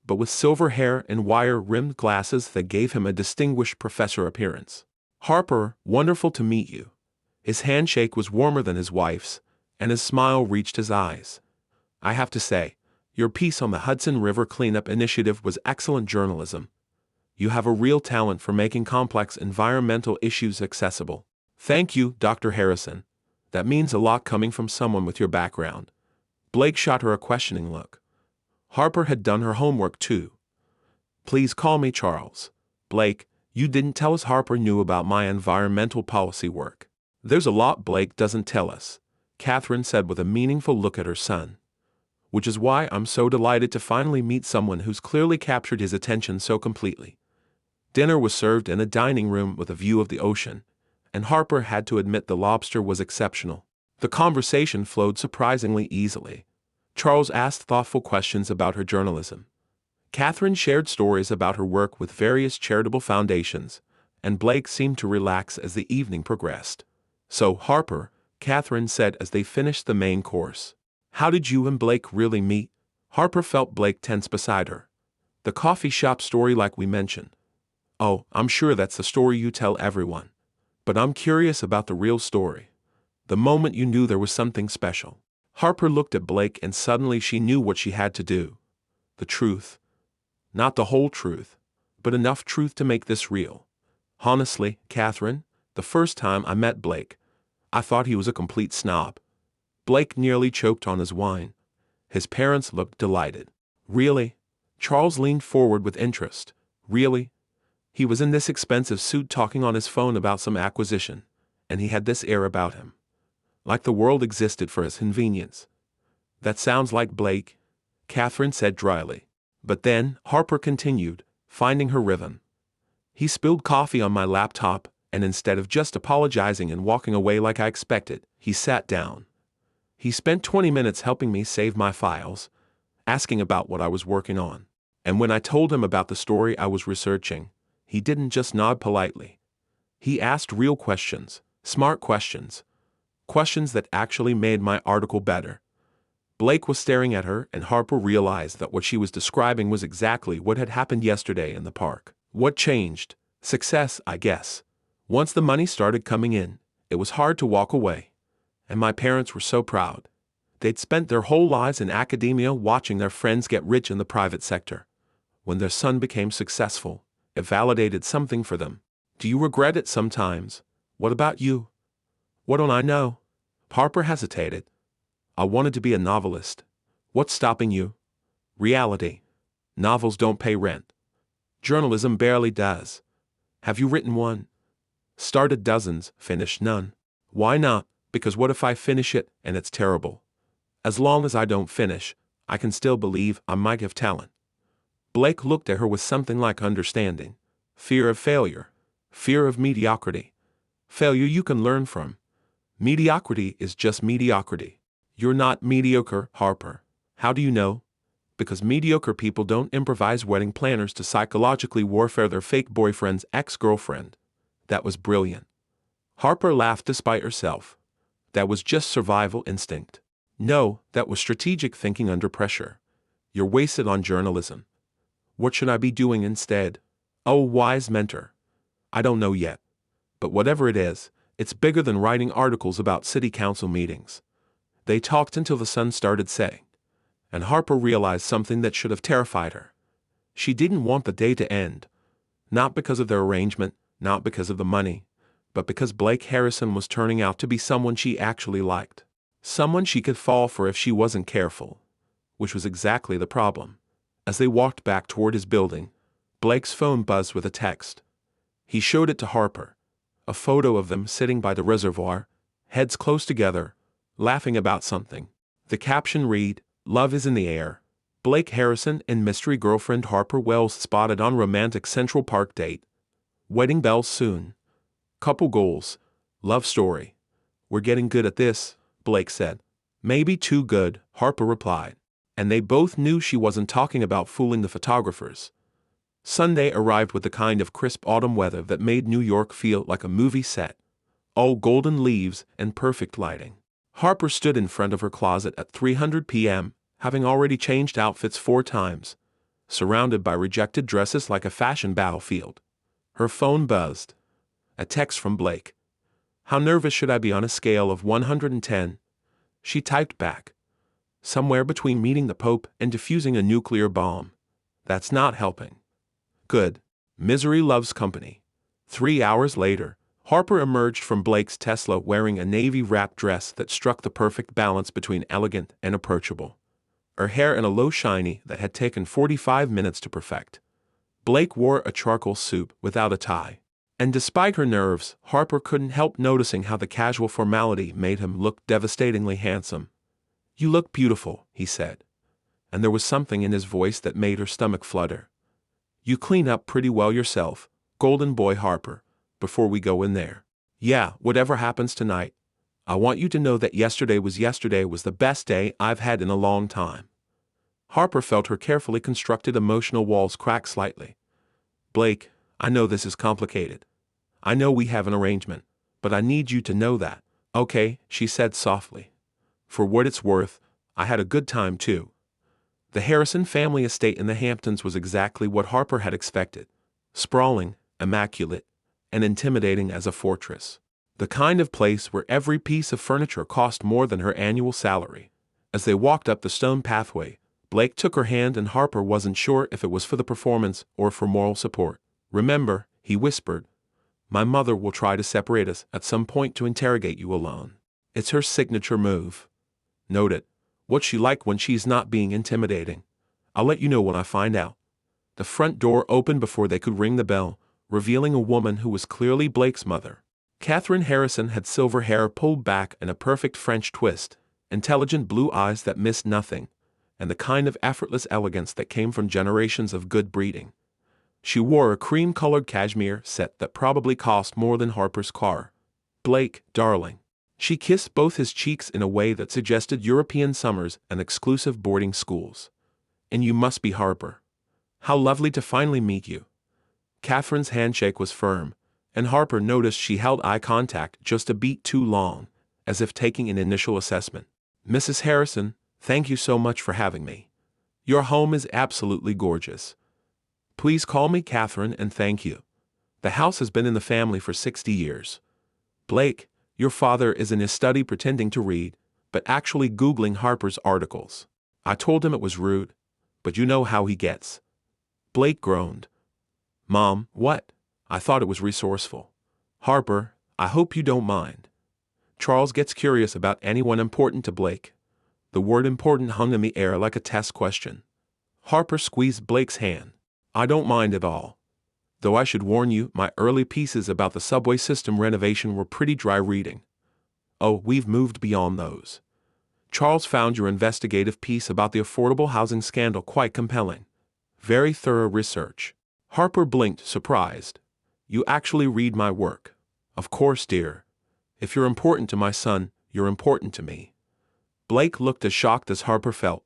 but with silver hair and wire-rimmed glasses that gave him a distinguished professor appearance. "Harper, wonderful to meet you." His handshake was warmer than his wife's, and his smile reached his eyes. "I have to say, your piece on the Hudson River Cleanup Initiative was excellent journalism. You have a real talent for making complex environmental issues accessible." "Thank you, Dr. Harrison. That means a lot coming from someone with your background." Blake shot her a questioning look. Harper had done her homework too. "Please call me Charles." "Blake, you didn't tell us Harper knew about my environmental policy work." "There's a lot Blake doesn't tell us," Catherine said with a meaningful look at her son. "Which is why I'm so delighted to finally meet someone who's clearly captured his attention so completely." Dinner was served in a dining room with a view of the ocean, and Harper had to admit the lobster was exceptional. The conversation flowed surprisingly easily. Charles asked thoughtful questions about her journalism. Catherine shared stories about her work with various charitable foundations, and Blake seemed to relax as the evening progressed. "So, Harper," Catherine said as they finished the main course, "how did you and Blake really meet?" Harper felt Blake tense beside her. "The coffee shop story like we mentioned." "Oh, I'm sure that's the story you tell everyone. But I'm curious about the real story. The moment you knew there was something special." Harper looked at Blake and suddenly she knew what she had to do. The truth. Not the whole truth, but enough truth to make this real. "Honestly, Catherine, the first time I met Blake, I thought he was a complete snob." Blake nearly choked on his wine. His parents looked delighted. Really? Charles leaned forward with interest. Really? He was in this expensive suit talking on his phone about some acquisition, and he had this air about him. Like the world existed for his convenience. That sounds like Blake, Catherine said dryly. But then, Harper continued, finding her rhythm. He spilled coffee on my laptop, and instead of just apologizing and walking away like I expected, he sat down. He spent 20 minutes helping me save my files, asking about what I was working on. And when I told him about the story I was researching, he didn't just nod politely. He asked real questions, smart questions, questions that actually made my article better. Blake was staring at her, and Harper realized that what she was describing was exactly what had happened yesterday in the park. What changed? Success, I guess. Once the money started coming in, it was hard to walk away. And my parents were so proud. They'd spent their whole lives in academia watching their friends get rich in the private sector. When their son became successful, it validated something for them. Do you regret it sometimes? What about you? What don't I know? Harper hesitated. I wanted to be a novelist. What's stopping you? Reality. Novels don't pay rent. Journalism barely does. Have you written one? Started dozens, finished none. Why not? Because what if I finish it and it's terrible? As long as I don't finish, I can still believe I might have talent. Blake looked at her with something like understanding. Fear of failure. Fear of mediocrity. Failure you can learn from. Mediocrity is just mediocrity. You're not mediocre, Harper. How do you know? Because mediocre people don't improvise wedding planners to psychologically warfare their fake boyfriend's ex-girlfriend. That was brilliant. Harper laughed despite herself. That was just survival instinct. No, that was strategic thinking under pressure. You're wasted on journalism. What should I be doing instead? Oh, wise mentor. I don't know yet. But whatever it is, it's bigger than writing articles about city council meetings. They talked until the sun started setting. And Harper realized something that should have terrified her. She didn't want the day to end. Not because of their arrangement, not because of the money, but because Blake Harrison was turning out to be someone she actually liked. Someone she could fall for if she wasn't careful. Which was exactly the problem. As they walked back toward his building, Blake's phone buzzed with a text. He showed it to Harper. A photo of them sitting by the reservoir, heads close together, laughing about something. The caption read, "Love is in the air. Blake Harrison and mystery girlfriend Harper Wells spotted on romantic Central Park date. Wedding bells soon. Couple goals. Love story. We're getting good at this," Blake said. Maybe too good, Harper replied. And they both knew she wasn't talking about fooling the photographers. Sunday arrived with the kind of crisp autumn weather that made New York feel like a movie set. All golden leaves and perfect lighting. Harper stood in front of her closet at 3:00 p.m., having already changed outfits 4 times, surrounded by rejected dresses like a fashion battlefield. Her phone buzzed. A text from Blake. "How nervous should I be on a scale of 110? She typed back. "Somewhere between meeting the Pope and defusing a nuclear bomb. That's not helping." Good. Misery loves company. 3 hours later, Harper emerged from Blake's Tesla wearing a navy-wrapped dress that struck the perfect balance between elegant and approachable. Her hair in a low shiny that had taken 45 minutes to perfect. Blake wore a charcoal suit without a tie. And despite her nerves, Harper couldn't help noticing how the casual formality made him look devastatingly handsome. "You look beautiful," he said. And there was something in his voice that made her stomach flutter. "You clean up pretty well yourself, golden boy Harper, before we go in there. Yeah, whatever happens tonight, I want you to know that yesterday was the best day I've had in a long time." Harper felt her carefully constructed emotional walls crack slightly. "Blake, I know this is complicated. I know we have an arrangement, but I need you to know that." "Okay," she said softly. "For what it's worth, I had a good time too." The Harrison family estate in the Hamptons was exactly what Harper had expected. Sprawling, immaculate, and intimidating as a fortress. The kind of place where every piece of furniture cost more than her annual salary. As they walked up the stone pathway, Blake took her hand and Harper wasn't sure if it was for the performance or for moral support. "Remember," he whispered, "my mother will try to separate us at some point to interrogate you alone. It's her signature move. Note it, What's she like when she's not being intimidating? I'll let you know when I find out. The front door opened before they could ring the bell, revealing a woman who was clearly Blake's mother. Catherine Harrison had silver hair pulled back in a perfect French twist, intelligent blue eyes that missed nothing, and the kind of effortless elegance that came from generations of good breeding. She wore a cream-colored cashmere set that probably cost more than Harper's car. "Blake, darling." She kissed both his cheeks in a way that suggested European summers and exclusive boarding schools. "And you must be Harper. How lovely to finally meet you." Catherine's handshake was firm, and Harper noticed she held eye contact just a beat too long, as if taking an initial assessment. "Mrs. Harrison, thank you so much for having me. Your home is absolutely gorgeous. Please call me Catherine and thank you. The house has been in the family for 60 years. Blake, your father is in his study pretending to read, but actually Googling Harper's articles. I told him it was rude, but you know how he gets." Blake groaned. "Mom, what? I thought it was resourceful." "Harper, I hope you don't mind. Charles gets curious about anyone important to Blake." The word important hung in the air like a test question. Harper squeezed Blake's hand. "I don't mind at all. Though I should warn you, my early pieces about the subway system renovation were pretty dry reading." "Oh, we've moved beyond those. Charles found your investigative piece about the affordable housing scandal quite compelling. Very thorough research." Harper blinked, surprised. "You actually read my work?" "Of course, dear. If you're important to my son, you're important to me." Blake looked as shocked as Harper felt.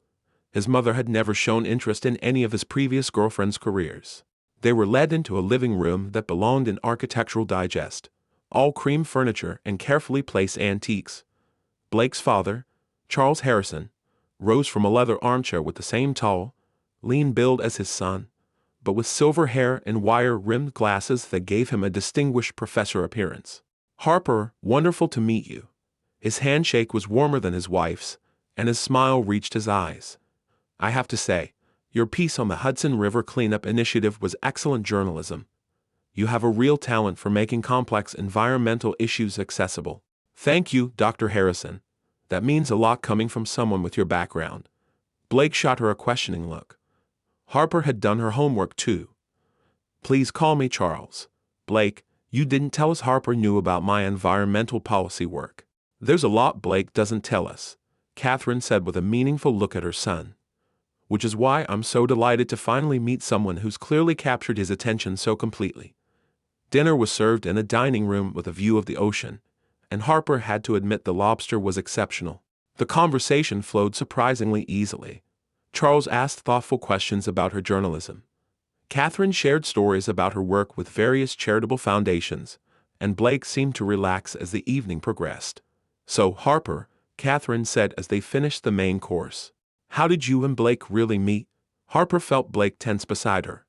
His mother had never shown interest in any of his previous girlfriends' careers. They were led into a living room that belonged in Architectural Digest, all cream furniture and carefully placed antiques. Blake's father, Charles Harrison, rose from a leather armchair with the same tall, lean build as his son, but with silver hair and wire-rimmed glasses that gave him a distinguished professor appearance. "Harper, wonderful to meet you." His handshake was warmer than his wife's, and his smile reached his eyes. "I have to say, your piece on the Hudson River Cleanup Initiative was excellent journalism. You have a real talent for making complex environmental issues accessible." "Thank you, Dr. Harrison. That means a lot coming from someone with your background." Blake shot her a questioning look. Harper had done her homework too. "Please call me Charles." "Blake, you didn't tell us Harper knew about my environmental policy work." "There's a lot Blake doesn't tell us," Catherine said with a meaningful look at her son. "Which is why I'm so delighted to finally meet someone who's clearly captured his attention so completely." Dinner was served in a dining room with a view of the ocean, and Harper had to admit the lobster was exceptional. The conversation flowed surprisingly easily. Charles asked thoughtful questions about her journalism. Catherine shared stories about her work with various charitable foundations, and Blake seemed to relax as the evening progressed. "So, Harper," Catherine said as they finished the main course, "how did you and Blake really meet?" Harper felt Blake tense beside her.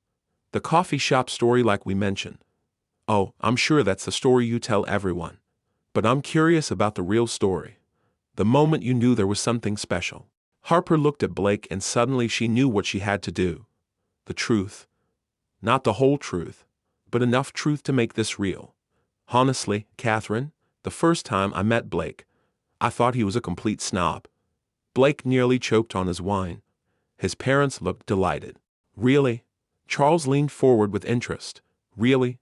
"The coffee shop story like we mentioned." "Oh, I'm sure that's the story you tell everyone. But I'm curious about the real story. The moment you knew there was something special." Harper looked at Blake and suddenly she knew what she had to do. The truth. Not the whole truth, but enough truth to make this real. "Honestly, Catherine, the first time I met Blake, I thought he was a complete snob." Blake nearly choked on his wine. His parents looked delighted. "Really?" Charles leaned forward with interest. "Really?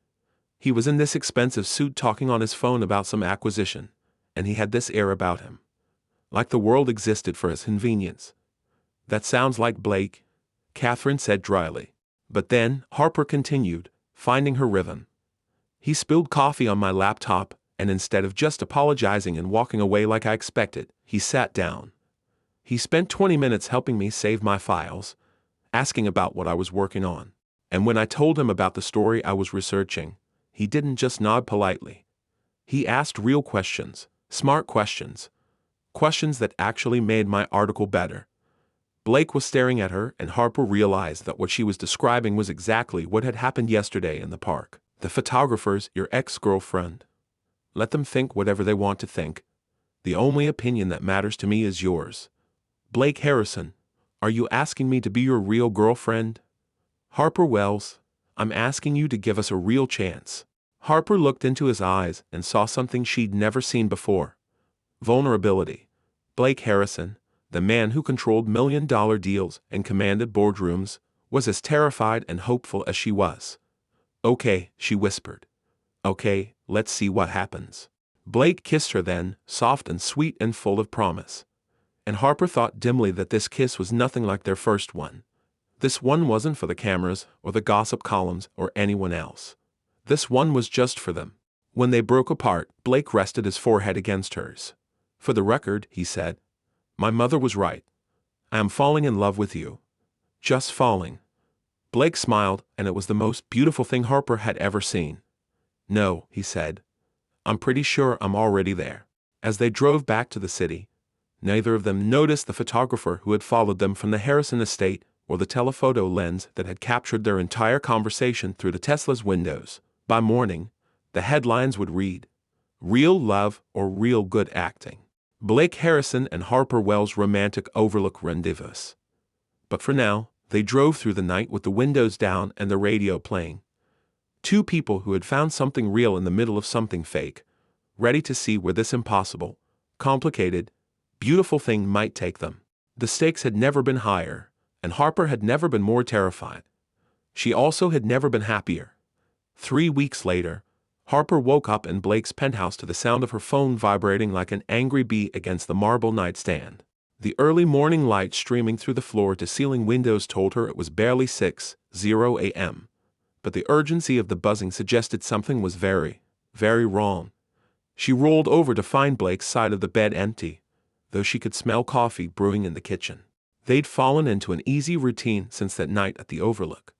He was in this expensive suit talking on his phone about some acquisition, and he had this air about him. Like the world existed for his convenience." "That sounds like Blake," Catherine said dryly. But then, Harper continued, finding her rhythm. "He spilled coffee on my laptop, and instead of just apologizing and walking away like I expected, he sat down. He spent 20 minutes helping me save my files, asking about what I was working on. And when I told him about the story I was researching, he didn't just nod politely. He asked real questions, smart questions, questions that actually made my article better." Blake was staring at her, and Harper realized that what she was describing was exactly what had happened yesterday in the park. "The photographer's your ex-girlfriend. Let them think whatever they want to think. The only opinion that matters to me is yours." "Blake Harrison, are you asking me to be your real girlfriend?" "Harper Wells, I'm asking you to give us a real chance." Harper looked into his eyes and saw something she'd never seen before. Vulnerability. "Blake Harrison, the man who controlled million-dollar deals and commanded boardrooms, was as terrified and hopeful as she was. "Okay," she whispered. "Okay, let's see what happens." Blake kissed her then, soft and sweet and full of promise. And Harper thought dimly that this kiss was nothing like their first one. This one wasn't for the cameras or the gossip columns or anyone else. This one was just for them. When they broke apart, Blake rested his forehead against hers. "For the record," he said, "my mother was right. I am falling in love with you. Just falling." Blake smiled, and it was the most beautiful thing Harper had ever seen. "No," he said. "I'm pretty sure I'm already there." As they drove back to the city, neither of them noticed the photographer who had followed them from the Harrison estate or the telephoto lens that had captured their entire conversation through the Tesla's windows. By morning, the headlines would read, "Real Love or Real Good Acting. Blake Harrison and Harper Wells Romantic Overlook Rendezvous." But for now, they drove through the night with the windows down and the radio playing. Two people who had found something real in the middle of something fake, ready to see where this impossible, complicated, beautiful thing might take them. The stakes had never been higher, and Harper had never been more terrified. She also had never been happier. 3 weeks later, Harper woke up in Blake's penthouse to the sound of her phone vibrating like an angry bee against the marble nightstand. The early morning light streaming through the floor-to-ceiling windows told her it was barely 6:00 a.m., but the urgency of the buzzing suggested something was very, very wrong. She rolled over to find Blake's side of the bed empty, though she could smell coffee brewing in the kitchen. They'd fallen into an easy routine since that night at the Overlook.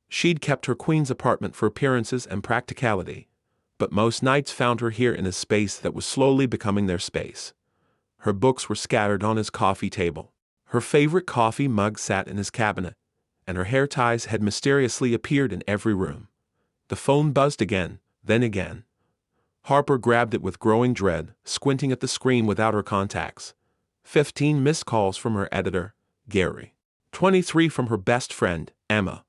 She'd kept her queen's apartment for appearances and practicality, but most nights found her here in a space that was slowly becoming their space. Her books were scattered on his coffee table. Her favorite coffee mug sat in his cabinet, and her hair ties had mysteriously appeared in every room. The phone buzzed again, then again. Harper grabbed it with growing dread, squinting at the screen without her contacts. 15 missed calls from her editor, Gary. 23 from her best friend, Emma.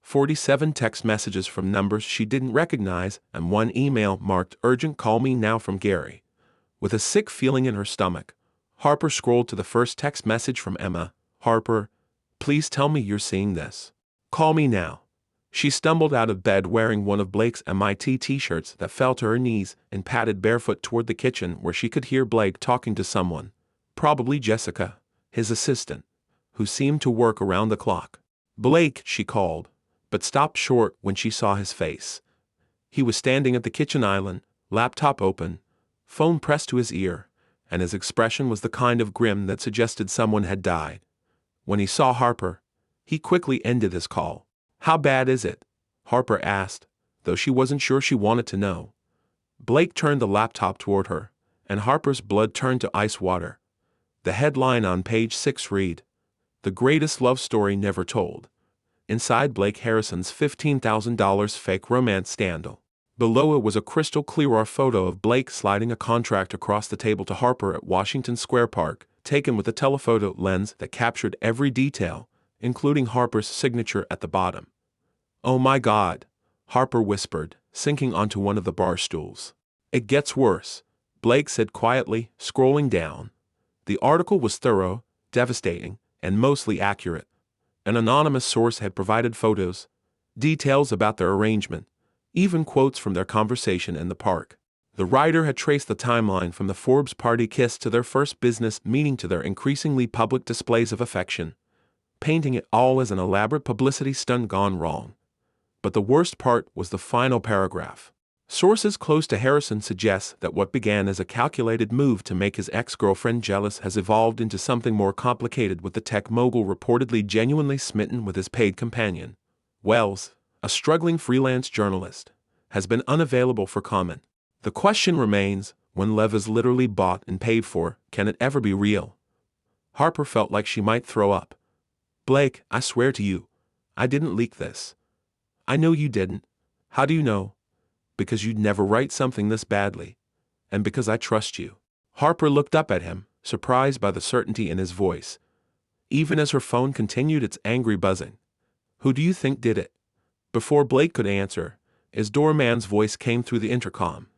47 text messages from numbers she didn't recognize, and 1 email marked "Urgent, call me now" from Gary. With a sick feeling in her stomach, Harper scrolled to the first text message from Emma. "Harper, please tell me you're seeing this. Call me now." She stumbled out of bed wearing one of Blake's MIT t-shirts that fell to her knees and padded barefoot toward the kitchen where she could hear Blake talking to someone, probably Jessica, his assistant, who seemed to work around the clock. "Blake," she called, but stopped short when she saw his face. He was standing at the kitchen island, laptop open, phone pressed to his ear, and his expression was the kind of grim that suggested someone had died. When he saw Harper, he quickly ended his call. "How bad is it?" Harper asked, though she wasn't sure she wanted to know. Blake turned the laptop toward her, and Harper's blood turned to ice water. The headline on page 6 read, "The Greatest Love Story Never Told." Inside Blake Harrison's $15,000 fake romance scandal. Below it was a crystal-clear raw photo of Blake sliding a contract across the table to Harper at Washington Square Park, taken with a telephoto lens that captured every detail, including Harper's signature at the bottom. "Oh my God," Harper whispered, sinking onto one of the bar stools. "It gets worse," Blake said quietly, scrolling down. The article was thorough, devastating, and mostly accurate. An anonymous source had provided photos, details about their arrangement, even quotes from their conversation in the park. The writer had traced the timeline from the Forbes party kiss to their first business meeting to their increasingly public displays of affection, painting it all as an elaborate publicity stunt gone wrong. But the worst part was the final paragraph. Sources close to Harrison suggest that what began as a calculated move to make his ex-girlfriend jealous has evolved into something more complicated, with the tech mogul reportedly genuinely smitten with his paid companion. Wells, a struggling freelance journalist, has been unavailable for comment. The question remains, when love is literally bought and paid for, can it ever be real? Harper felt like she might throw up. "Blake, I swear to you, I didn't leak this." "I know you didn't. How do you know?" "Because you'd never write something this badly. And because I trust you." Harper looked up at him, surprised by the certainty in his voice, even as her phone continued its angry buzzing. "Who do you think did it?" Before Blake could answer, his doorman's voice came through the intercom.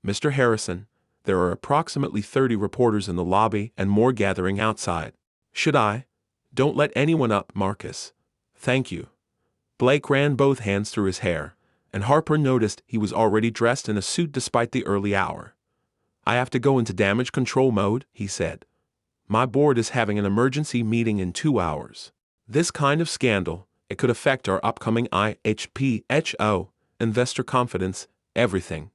"Mr. Harrison, there are approximately 30 reporters in the lobby and more gathering outside." Should I? Don't let anyone up, Marcus. Thank you. Blake ran both hands through his hair, and Harper noticed he was already dressed in a suit despite the early hour. I have to go into damage control mode, he said. My board is having an emergency meeting in 2 hours. This kind of scandal, it could affect our upcoming IHPHO, investor confidence, everything.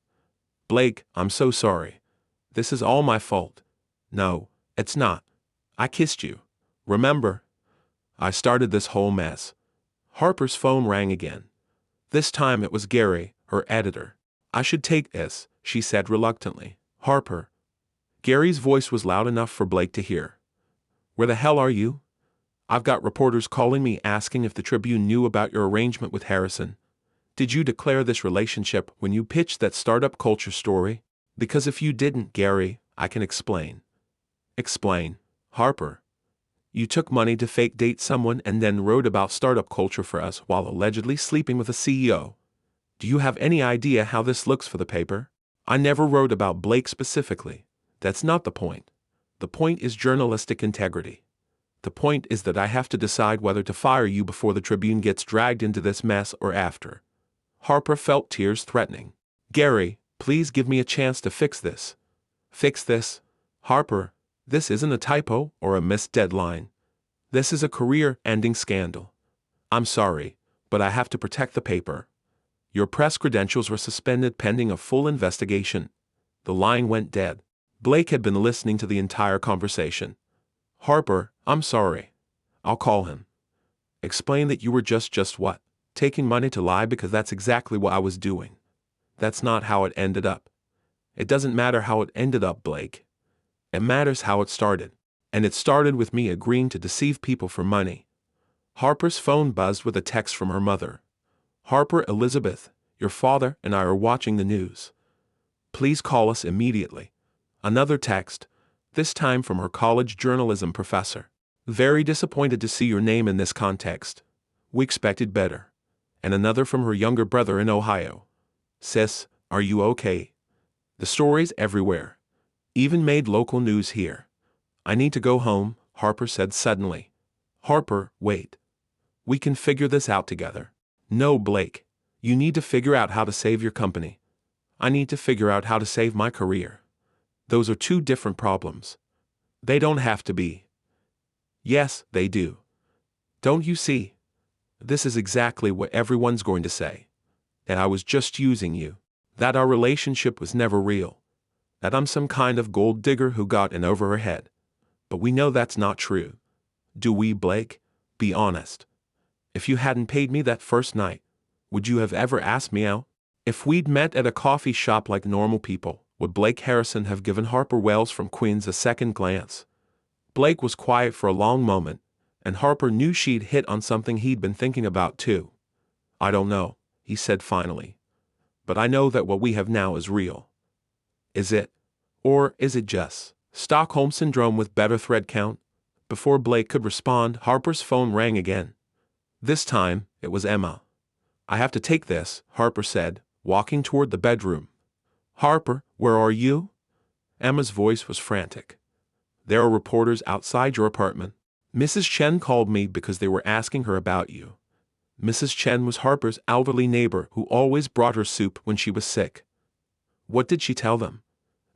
Blake, I'm so sorry. This is all my fault. No, it's not. I kissed you. Remember? I started this whole mess. Harper's phone rang again. This time it was Gary, her editor. I should take this, she said reluctantly. Harper. Gary's voice was loud enough for Blake to hear. Where the hell are you? I've got reporters calling me asking if the Tribune knew about your arrangement with Harrison. Did you declare this relationship when you pitched that startup culture story? Because if you didn't, Gary, I can explain. Explain. Harper. You took money to fake date someone and then wrote about startup culture for us while allegedly sleeping with a CEO. Do you have any idea how this looks for the paper? I never wrote about Blake specifically. That's not the point. The point is journalistic integrity. The point is that I have to decide whether to fire you before the Tribune gets dragged into this mess or after. Harper felt tears threatening. Gary, please give me a chance to fix this. Fix this? Harper, this isn't a typo or a missed deadline. This is a career-ending scandal. I'm sorry, but I have to protect the paper. Your press credentials were suspended pending a full investigation. The line went dead. Blake had been listening to the entire conversation. Harper, I'm sorry. I'll call him. Explain that you were just what? Taking money to lie, because that's exactly what I was doing. That's not how it ended up. It doesn't matter how it ended up, Blake. It matters how it started. And it started with me agreeing to deceive people for money. Harper's phone buzzed with a text from her mother. Harper Elizabeth, your father and I are watching the news. Please call us immediately. Another text, this time from her college journalism professor. Very disappointed to see your name in this context. We expected better. And another from her younger brother in Ohio. Sis, are you okay? The story's everywhere. Even made local news here. I need to go home, Harper said suddenly. Harper, wait. We can figure this out together. No, Blake. You need to figure out how to save your company. I need to figure out how to save my career. Those are two different problems. They don't have to be. Yes, they do. Don't you see? This is exactly what everyone's going to say. That I was just using you. That our relationship was never real. That I'm some kind of gold digger who got in over her head. But we know that's not true. Do we, Blake? Be honest. If you hadn't paid me that first night, would you have ever asked me out? If we'd met at a coffee shop like normal people, would Blake Harrison have given Harper Wells from Queens a second glance? Blake was quiet for a long moment, and Harper knew she'd hit on something he'd been thinking about too. I don't know, he said finally. But I know that what we have now is real. Is it? Or is it just Stockholm Syndrome with better thread count? Before Blake could respond, Harper's phone rang again. This time, it was Emma. I have to take this, Harper said, walking toward the bedroom. Harper, where are you? Emma's voice was frantic. There are reporters outside your apartment. Mrs. Chen called me because they were asking her about you. Mrs. Chen was Harper's elderly neighbor who always brought her soup when she was sick. What did she tell them?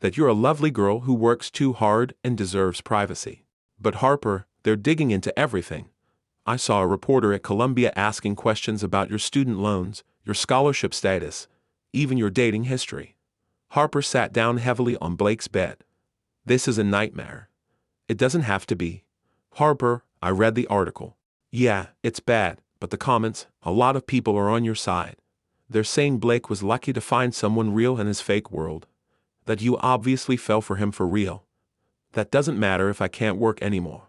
That you're a lovely girl who works too hard and deserves privacy. But Harper, they're digging into everything. I saw a reporter at Columbia asking questions about your student loans, your scholarship status, even your dating history. Harper sat down heavily on Blake's bed. This is a nightmare. It doesn't have to be. Harper, I read the article. Yeah, it's bad, but the comments, a lot of people are on your side. They're saying Blake was lucky to find someone real in his fake world. That you obviously fell for him for real. That doesn't matter if I can't work anymore.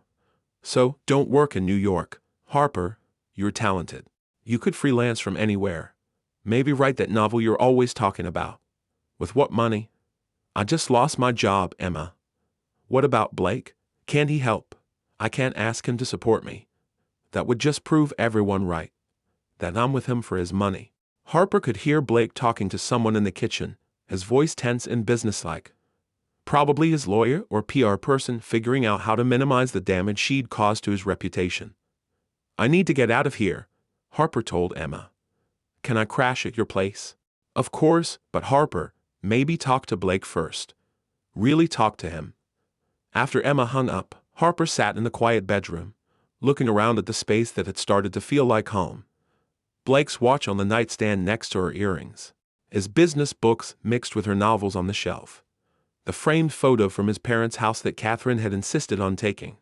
So, don't work in New York. Harper, you're talented. You could freelance from anywhere. Maybe write that novel you're always talking about. With what money? I just lost my job, Emma. What about Blake? Can't he help? I can't ask him to support me. That would just prove everyone right. That I'm with him for his money. Harper could hear Blake talking to someone in the kitchen, his voice tense and businesslike. Probably his lawyer or PR person figuring out how to minimize the damage she'd caused to his reputation. I need to get out of here, Harper told Emma. Can I crash at your place? Of course, but Harper, maybe talk to Blake first. Really talk to him. After Emma hung up, Harper sat in the quiet bedroom, looking around at the space that had started to feel like home. Blake's watch on the nightstand next to her earrings, his business books mixed with her novels on the shelf, the framed photo from his parents' house that Catherine had insisted on taking,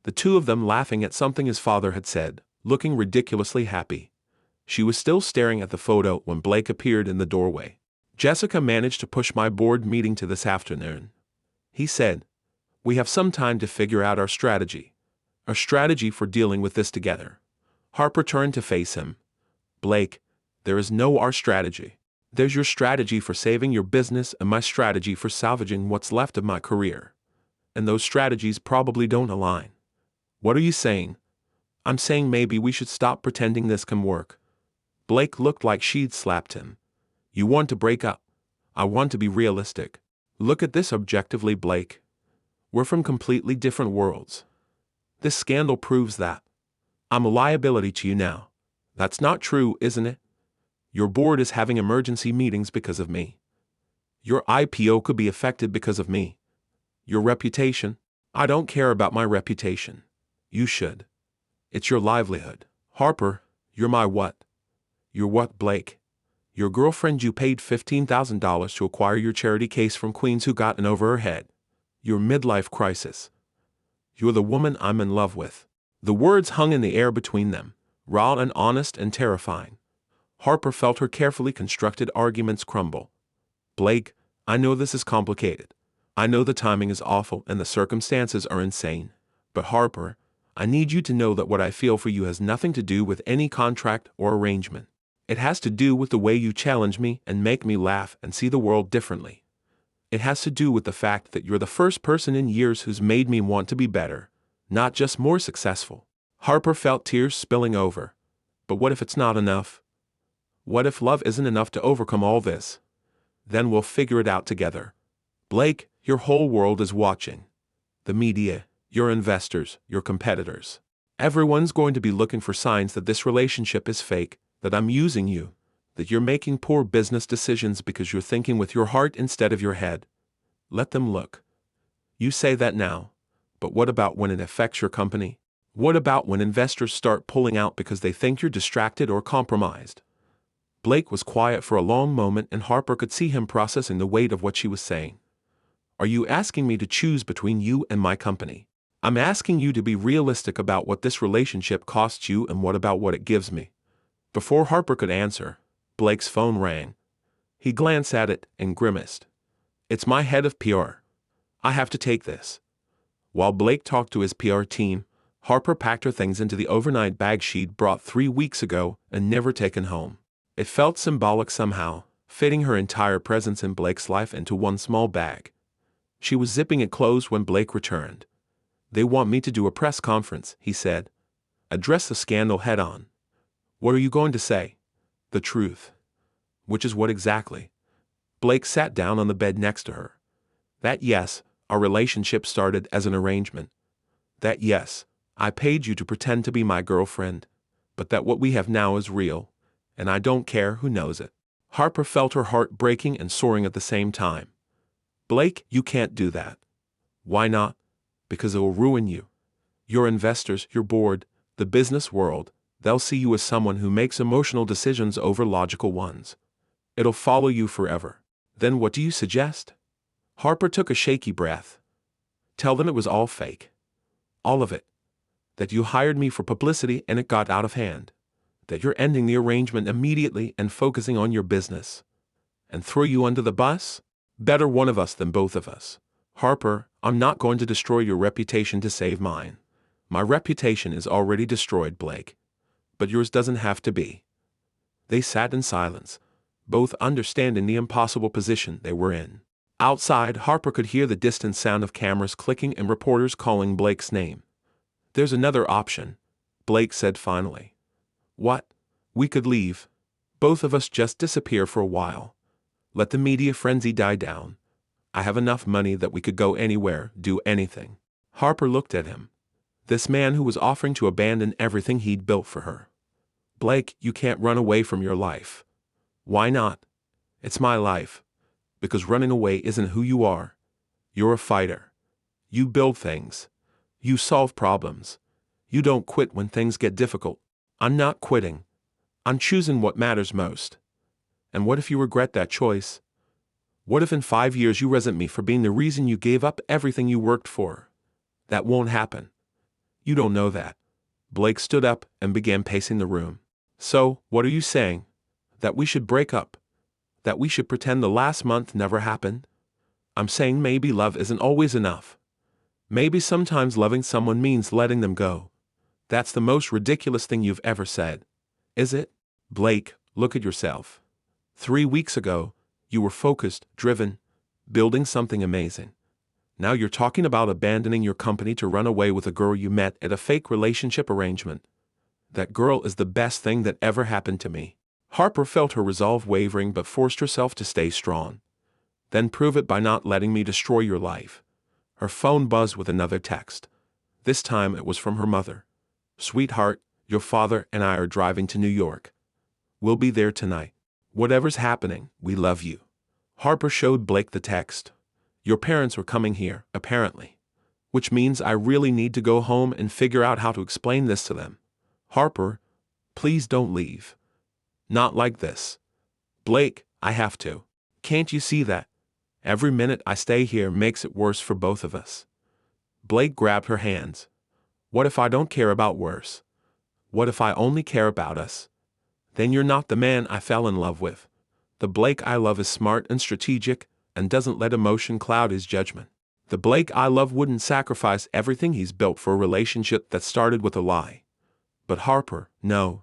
the two of them laughing at something his father had said, looking ridiculously happy. She was still staring at the photo when Blake appeared in the doorway. Jessica managed to push my board meeting to this afternoon, he said. We have some time to figure out our strategy for dealing with this together. Harper turned to face him. Blake, there is no our strategy. There's your strategy for saving your business and my strategy for salvaging what's left of my career. And those strategies probably don't align. What are you saying? I'm saying maybe we should stop pretending this can work. Blake looked like she'd slapped him. You want to break up? I want to be realistic. Look at this objectively, Blake. We're from completely different worlds. This scandal proves that. I'm a liability to you now. That's not true, isn't it? Your board is having emergency meetings because of me. Your IPO could be affected because of me. Your reputation? I don't care about my reputation. You should. It's your livelihood. Harper, you're my what? You're what, Blake? Your girlfriend you paid $15,000 to acquire your charity case from Queens who got in over her head. Your midlife crisis. You're the woman I'm in love with. The words hung in the air between them, raw and honest and terrifying. Harper felt her carefully constructed arguments crumble. Blake, I know this is complicated. I know the timing is awful and the circumstances are insane. But Harper, I need you to know that what I feel for you has nothing to do with any contract or arrangement. It has to do with the way you challenge me and make me laugh and see the world differently. It has to do with the fact that you're the first person in years who's made me want to be better, not just more successful. Harper felt tears spilling over. But what if it's not enough? What if love isn't enough to overcome all this? Then we'll figure it out together. Blake, your whole world is watching. The media, your investors, your competitors. Everyone's going to be looking for signs that this relationship is fake, that I'm using you, that you're making poor business decisions because you're thinking with your heart instead of your head. Let them look. You say that now, but what about when it affects your company? What about when investors start pulling out because they think you're distracted or compromised? Blake was quiet for a long moment and Harper could see him processing the weight of what she was saying. Are you asking me to choose between you and my company? I'm asking you to be realistic about what this relationship costs you and what about what it gives me. Before Harper could answer, Blake's phone rang. He glanced at it and grimaced. It's my head of PR. I have to take this. While Blake talked to his PR team, Harper packed her things into the overnight bag she'd brought 3 weeks ago and never taken home. It felt symbolic somehow, fitting her entire presence in Blake's life into one small bag. She was zipping it closed when Blake returned. They want me to do a press conference, he said. Address the scandal head on. What are you going to say? The truth. Which is what exactly? Blake sat down on the bed next to her. That yes, our relationship started as an arrangement. That yes, I paid you to pretend to be my girlfriend. But that what we have now is real. And I don't care who knows it. Harper felt her heart breaking and soaring at the same time. Blake, you can't do that. Why not? Because it will ruin you. Your investors, your board, the business world, they'll see you as someone who makes emotional decisions over logical ones. It'll follow you forever. Then what do you suggest? Harper took a shaky breath. Tell them it was all fake. All of it. That you hired me for publicity and it got out of hand. That you're ending the arrangement immediately and focusing on your business. And throw you under the bus? Better one of us than both of us. Harper, I'm not going to destroy your reputation to save mine. My reputation is already destroyed, Blake. But yours doesn't have to be. They sat in silence, both understanding the impossible position they were in. Outside, Harper could hear the distant sound of cameras clicking and reporters calling Blake's name. There's another option, Blake said finally. What? We could leave. Both of us just disappear for a while. Let the media frenzy die down. I have enough money that we could go anywhere, do anything." Harper looked at him. This man who was offering to abandon everything he'd built for her. "Blake, you can't run away from your life." "Why not?" "It's my life." "Because running away isn't who you are. You're a fighter. You build things. You solve problems. You don't quit when things get difficult." "I'm not quitting. I'm choosing what matters most." "And what if you regret that choice? What if in 5 years you resent me for being the reason you gave up everything you worked for?" "That won't happen. You don't know that." Blake stood up and began pacing the room. "So, what are you saying? That we should break up? That we should pretend the last month never happened?" "I'm saying maybe love isn't always enough. Maybe sometimes loving someone means letting them go." "That's the most ridiculous thing you've ever said." "Is it?" "Blake, look at yourself. 3 weeks ago, you were focused, driven, building something amazing. Now you're talking about abandoning your company to run away with a girl you met at a fake relationship arrangement. That girl is the best thing that ever happened to me." Harper felt her resolve wavering but forced herself to stay strong. "Then prove it by not letting me destroy your life." Her phone buzzed with another text. This time it was from her mother. "Sweetheart, your father and I are driving to New York. We'll be there tonight. Whatever's happening, we love you." Harper showed Blake the text. "Your parents are coming here, apparently. Which means I really need to go home and figure out how to explain this to them. Harper, please don't leave. Not like this. Blake, I have to. Can't you see that? Every minute I stay here makes it worse for both of us." Blake grabbed her hands. "What if I don't care about worse? What if I only care about us? Then you're not the man I fell in love with. The Blake I love is smart and strategic and doesn't let emotion cloud his judgment. The Blake I love wouldn't sacrifice everything he's built for a relationship that started with a lie. But Harper, no.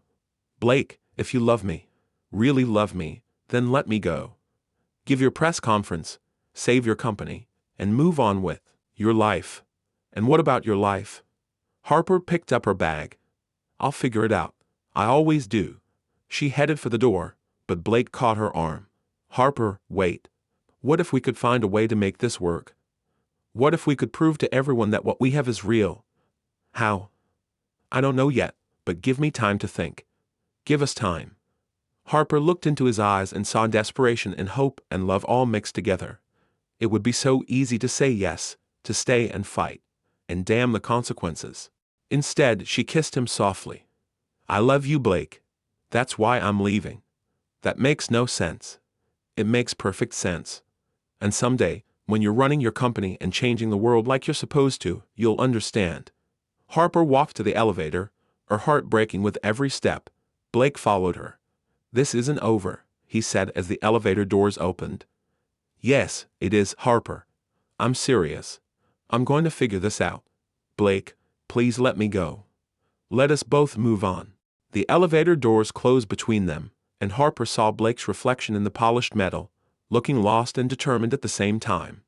Blake, if you love me, really love me, then let me go. Give your press conference, save your company, and move on with your life." "And what about your life?" Harper picked up her bag. "I'll figure it out. I always do." She headed for the door, but Blake caught her arm. "Harper, wait. What if we could find a way to make this work? What if we could prove to everyone that what we have is real?" "How?" "I don't know yet, but give me time to think. Give us time." Harper looked into his eyes and saw desperation and hope and love all mixed together. It would be so easy to say yes, to stay and fight, and damn the consequences. Instead, she kissed him softly. "I love you, Blake. That's why I'm leaving." "That makes no sense." "It makes perfect sense. And someday, when you're running your company and changing the world like you're supposed to, you'll understand." Harper walked to the elevator, her heart breaking with every step. Blake followed her. "This isn't over," he said as the elevator doors opened. "Yes, it is, Harper. I'm serious. I'm going to figure this out. Blake, please let me go. Let us both move on." The elevator doors closed between them, and Harper saw Blake's reflection in the polished metal, looking lost and determined at the same time.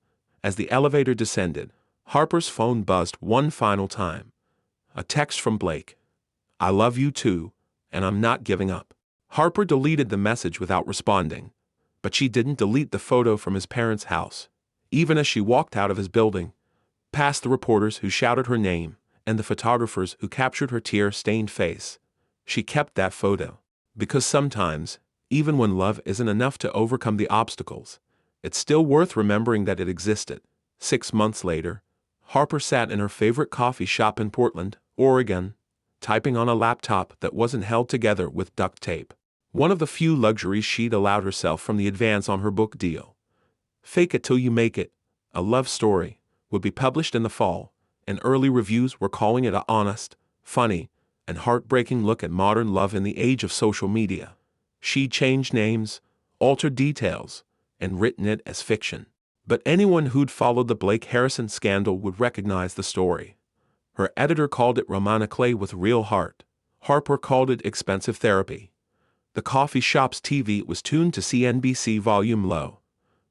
As the elevator descended, Harper's phone buzzed one final time. A text from Blake. "I love you too, and I'm not giving up." Harper deleted the message without responding, but she didn't delete the photo from his parents' house. Even as she walked out of his building, past the reporters who shouted her name and the photographers who captured her tear-stained face, she kept that photo. Because sometimes, even when love isn't enough to overcome the obstacles, it's still worth remembering that it existed. 6 months later, Harper sat in her favorite coffee shop in Portland, Oregon, typing on a laptop that wasn't held together with duct tape. One of the few luxuries she'd allowed herself from the advance on her book deal. Fake It Till You Make It, a love story, would be published in the fall, and early reviews were calling it a honest, funny, and heartbreaking look at modern love in the age of social media. She'd changed names, altered details, and written it as fiction. But anyone who'd followed the Blake Harrison scandal would recognize the story. Her editor called it romantically with real heart. Harper called it expensive therapy. The coffee shop's TV was tuned to CNBC volume low,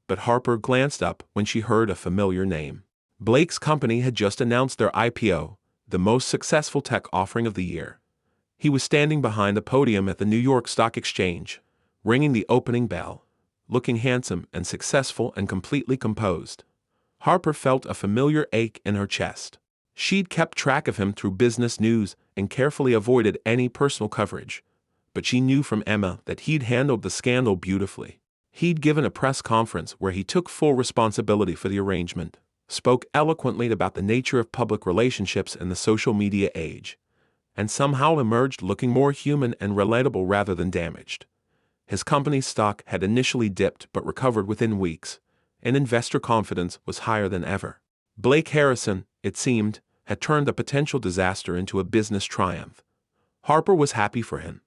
but Harper glanced up when she heard a familiar name. Blake's company had just announced their IPO, the most successful tech offering of the year. He was standing behind the podium at the New York Stock Exchange, ringing the opening bell. looking handsome and successful and completely composed. Harper felt a familiar ache in her chest. She'd kept track of him through business news and carefully avoided any personal coverage, but she knew from Emma that he'd handled the scandal beautifully. He'd given a press conference where he took full responsibility for the arrangement, spoke eloquently about the nature of public relationships in the social media age, and somehow emerged looking more human and relatable rather than damaged. His company's stock had initially dipped but recovered within weeks, and investor confidence was higher than ever. Blake Harrison, it seemed, had turned a potential disaster into a business triumph. Harper was happy for him.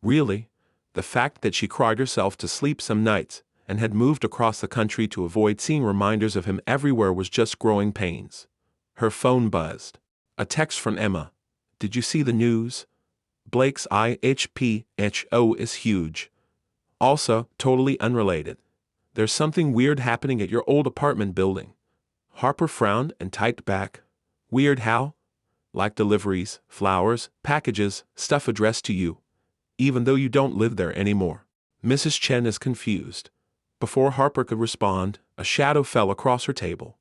Really, the fact that she cried herself to sleep some nights and had moved across the country to avoid seeing reminders of him everywhere was just growing pains. Her phone buzzed. A text from Emma. "Did you see the news? Blake's IHPHO is huge. Also, totally unrelated. There's something weird happening at your old apartment building." Harper frowned and typed back. "Weird how?" "Like deliveries, flowers, packages, stuff addressed to you, even though you don't live there anymore." Mrs. Chen is confused. Before Harper could respond, a shadow fell across her table.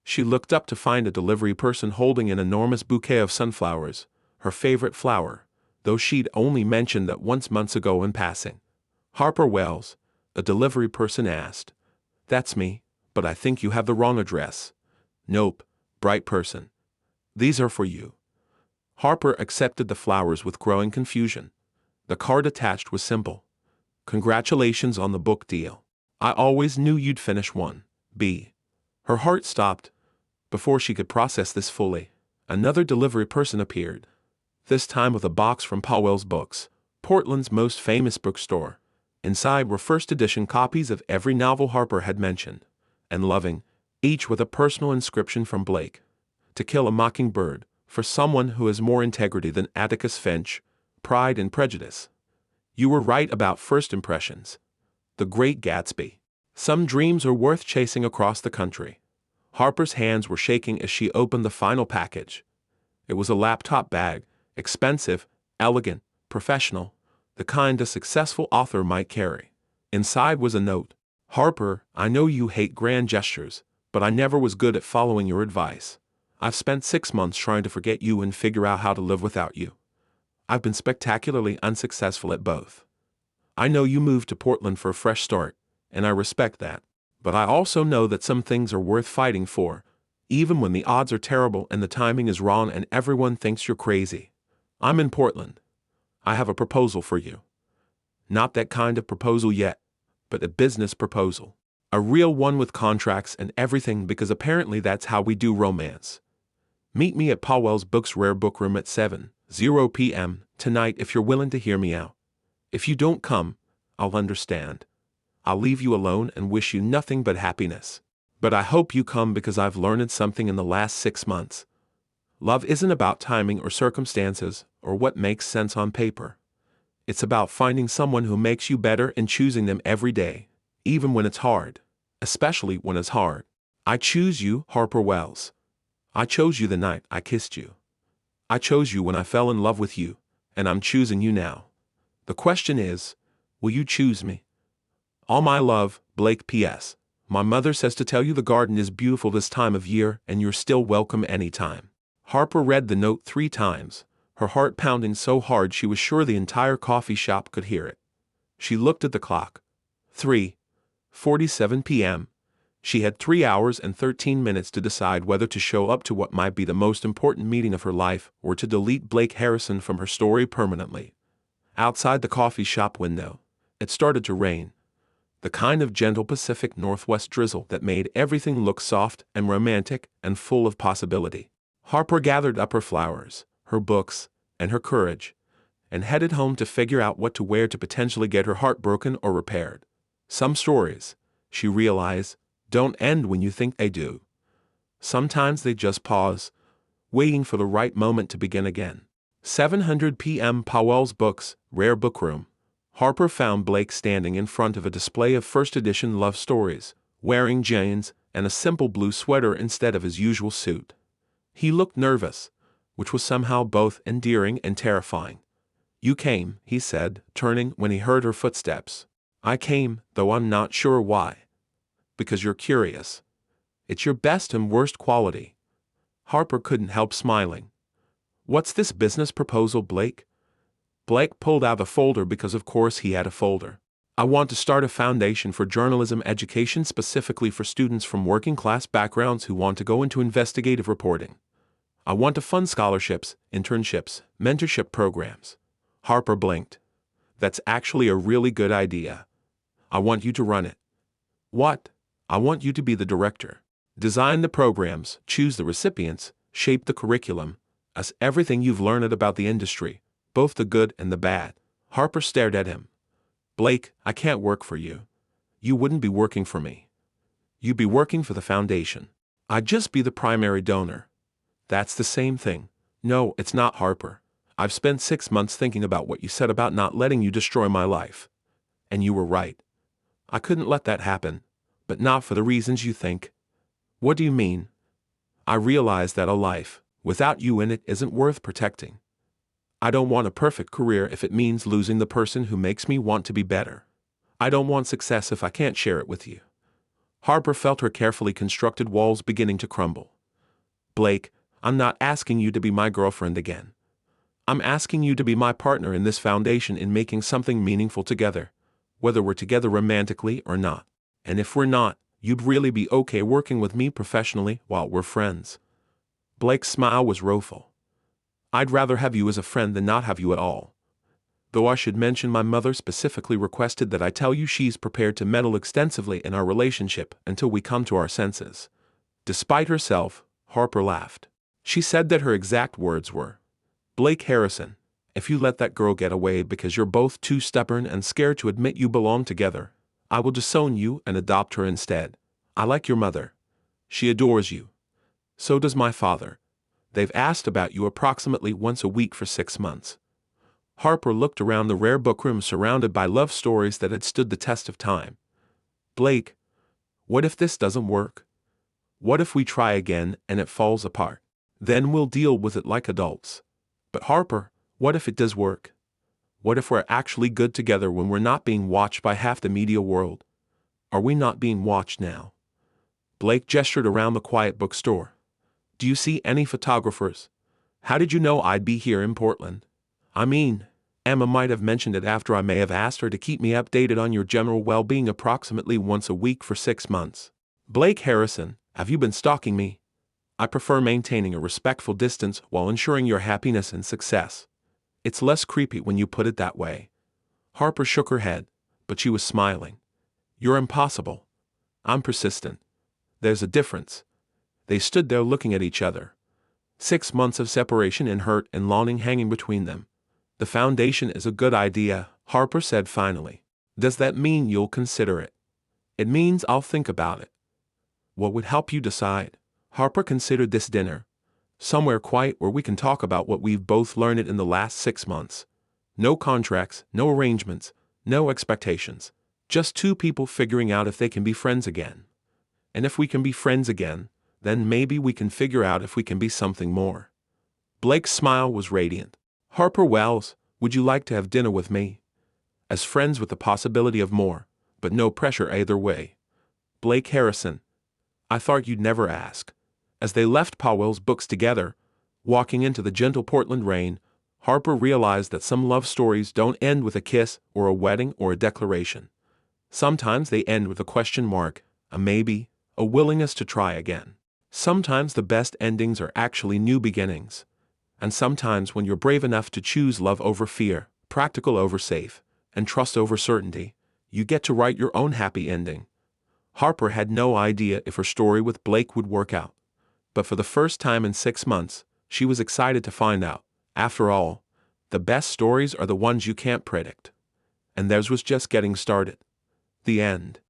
She looked up to find a delivery person holding an enormous bouquet of sunflowers, her favorite flower, though she'd only mentioned that once months ago in passing. "Harper Wells," the delivery person asked. "That's me, but I think you have the wrong address." "Nope, bright person. These are for you." Harper accepted the flowers with growing confusion. The card attached was simple. "Congratulations on the book deal. I always knew you'd finish one. B." Her heart stopped. Before she could process this fully, another delivery person appeared, this time with a box from Powell's Books, Portland's most famous bookstore. Inside were first edition copies of every novel Harper had mentioned and loving, each with a personal inscription from Blake. "To Kill a Mockingbird, for someone who has more integrity than Atticus Finch, Pride and Prejudice. You were right about first impressions. The Great Gatsby. Some dreams are worth chasing across the country." Harper's hands were shaking as she opened the final package. It was a laptop bag, expensive, elegant, professional, the kind a successful author might carry. Inside was a note. "Harper, I know you hate grand gestures, but I never was good at following your advice. I've spent 6 months trying to forget you and figure out how to live without you. I've been spectacularly unsuccessful at both. I know you moved to Portland for a fresh start, and I respect that. But I also know that some things are worth fighting for, even when the odds are terrible and the timing is wrong and everyone thinks you're crazy. I'm in Portland. I have a proposal for you. Not that kind of proposal yet, but a business proposal. A real one with contracts and everything, because apparently that's how we do romance. Meet me at Powell's Books Rare Book Room at 7:00 p.m. tonight if you're willing to hear me out. If you don't come, I'll understand. I'll leave you alone and wish you nothing but happiness. But I hope you come because I've learned something in the last 6 months. Love isn't about timing or circumstances or what makes sense on paper. It's about finding someone who makes you better and choosing them every day, even when it's hard, especially when it's hard. I choose you, Harper Wells. I chose you the night I kissed you. I chose you when I fell in love with you, and I'm choosing you now. The question is, will you choose me? All my love, Blake. P.S. My mother says to tell you the garden is beautiful this time of year and you're still welcome anytime." Harper read the note 3 times, her heart pounding so hard she was sure the entire coffee shop could hear it. She looked at the clock. 3:47 p.m. She had 3 hours and 13 minutes to decide whether to show up to what might be the most important meeting of her life or to delete Blake Harrison from her story permanently. Outside the coffee shop window, it started to rain. The kind of gentle Pacific Northwest drizzle that made everything look soft and romantic and full of possibility. Harper gathered up her flowers, her books, and her courage, and headed home to figure out what to wear to potentially get her heart broken or repaired. Some stories, she realized, don't end when you think they do. Sometimes they just pause, waiting for the right moment to begin again. 7:00 p.m. Powell's Books, Rare Book Room. Harper found Blake standing in front of a display of first edition love stories, wearing jeans and a simple blue sweater instead of his usual suit. He looked nervous, which was somehow both endearing and terrifying. "You came," he said, turning when he heard her footsteps. I came, though I'm not sure why. Because you're curious. It's your best and worst quality. Harper couldn't help smiling. What's this business proposal, Blake? Blake pulled out a folder because of course he had a folder. I want to start a foundation for journalism education specifically for students from working class backgrounds who want to go into investigative reporting. I want to fund scholarships, internships, mentorship programs. Harper blinked. That's actually a really good idea. I want you to run it. What? I want you to be the director. Design the programs, choose the recipients, shape the curriculum, as everything you've learned about the industry, both the good and the bad. Harper stared at him. Blake, I can't work for you. You wouldn't be working for me. You'd be working for the foundation. I'd just be the primary donor. That's the same thing. No, it's not, Harper. I've spent 6 months thinking about what you said about not letting you destroy my life. And you were right. I couldn't let that happen, but not for the reasons you think. What do you mean? I realize that a life without you in it isn't worth protecting. I don't want a perfect career if it means losing the person who makes me want to be better. I don't want success if I can't share it with you. Harper felt her carefully constructed walls beginning to crumble. Blake, I'm not asking you to be my girlfriend again. I'm asking you to be my partner in this foundation in making something meaningful together, whether we're together romantically or not. And if we're not, you'd really be okay working with me professionally while we're friends. Blake's smile was rueful. I'd rather have you as a friend than not have you at all. Though I should mention my mother specifically requested that I tell you she's prepared to meddle extensively in our relationship until we come to our senses. Despite herself, Harper laughed. She said that her exact words were, Blake Harrison, if you let that girl get away because you're both too stubborn and scared to admit you belong together, I will disown you and adopt her instead. I like your mother. She adores you. So does my father. They've asked about you approximately once a week for 6 months. Harper looked around the rare bookroom surrounded by love stories that had stood the test of time. Blake, what if this doesn't work? What if we try again and it falls apart? Then we'll deal with it like adults. But Harper, what if it does work? What if we're actually good together when we're not being watched by half the media world? Are we not being watched now? Blake gestured around the quiet bookstore. Do you see any photographers? How did you know I'd be here in Portland? I mean, Emma might have mentioned it after I may have asked her to keep me updated on your general well-being approximately once a week for 6 months. Blake Harrison, have you been stalking me? I prefer maintaining a respectful distance while ensuring your happiness and success. It's less creepy when you put it that way. Harper shook her head, but she was smiling. You're impossible. I'm persistent. There's a difference. They stood there looking at each other. 6 months of separation and hurt and longing hanging between them. The foundation is a good idea, Harper said finally. Does that mean you'll consider it? It means I'll think about it. What would help you decide? Harper considered this dinner. Somewhere quiet where we can talk about what we've both learned in the last 6 months. No contracts, no arrangements, no expectations. Just two people figuring out if they can be friends again. And if we can be friends again, then maybe we can figure out if we can be something more. Blake's smile was radiant. Harper Wells, would you like to have dinner with me? As friends with the possibility of more, but no pressure either way. Blake Harrison, I thought you'd never ask. As they left Powell's books together, walking into the gentle Portland rain, Harper realized that some love stories don't end with a kiss or a wedding or a declaration. Sometimes they end with a question mark, a maybe, a willingness to try again. Sometimes the best endings are actually new beginnings. And sometimes when you're brave enough to choose love over fear, practical over safe, and trust over certainty, you get to write your own happy ending. Harper had no idea if her story with Blake would work out. But for the first time in 6 months, she was excited to find out. After all, the best stories are the ones you can't predict. And theirs was just getting started. The end.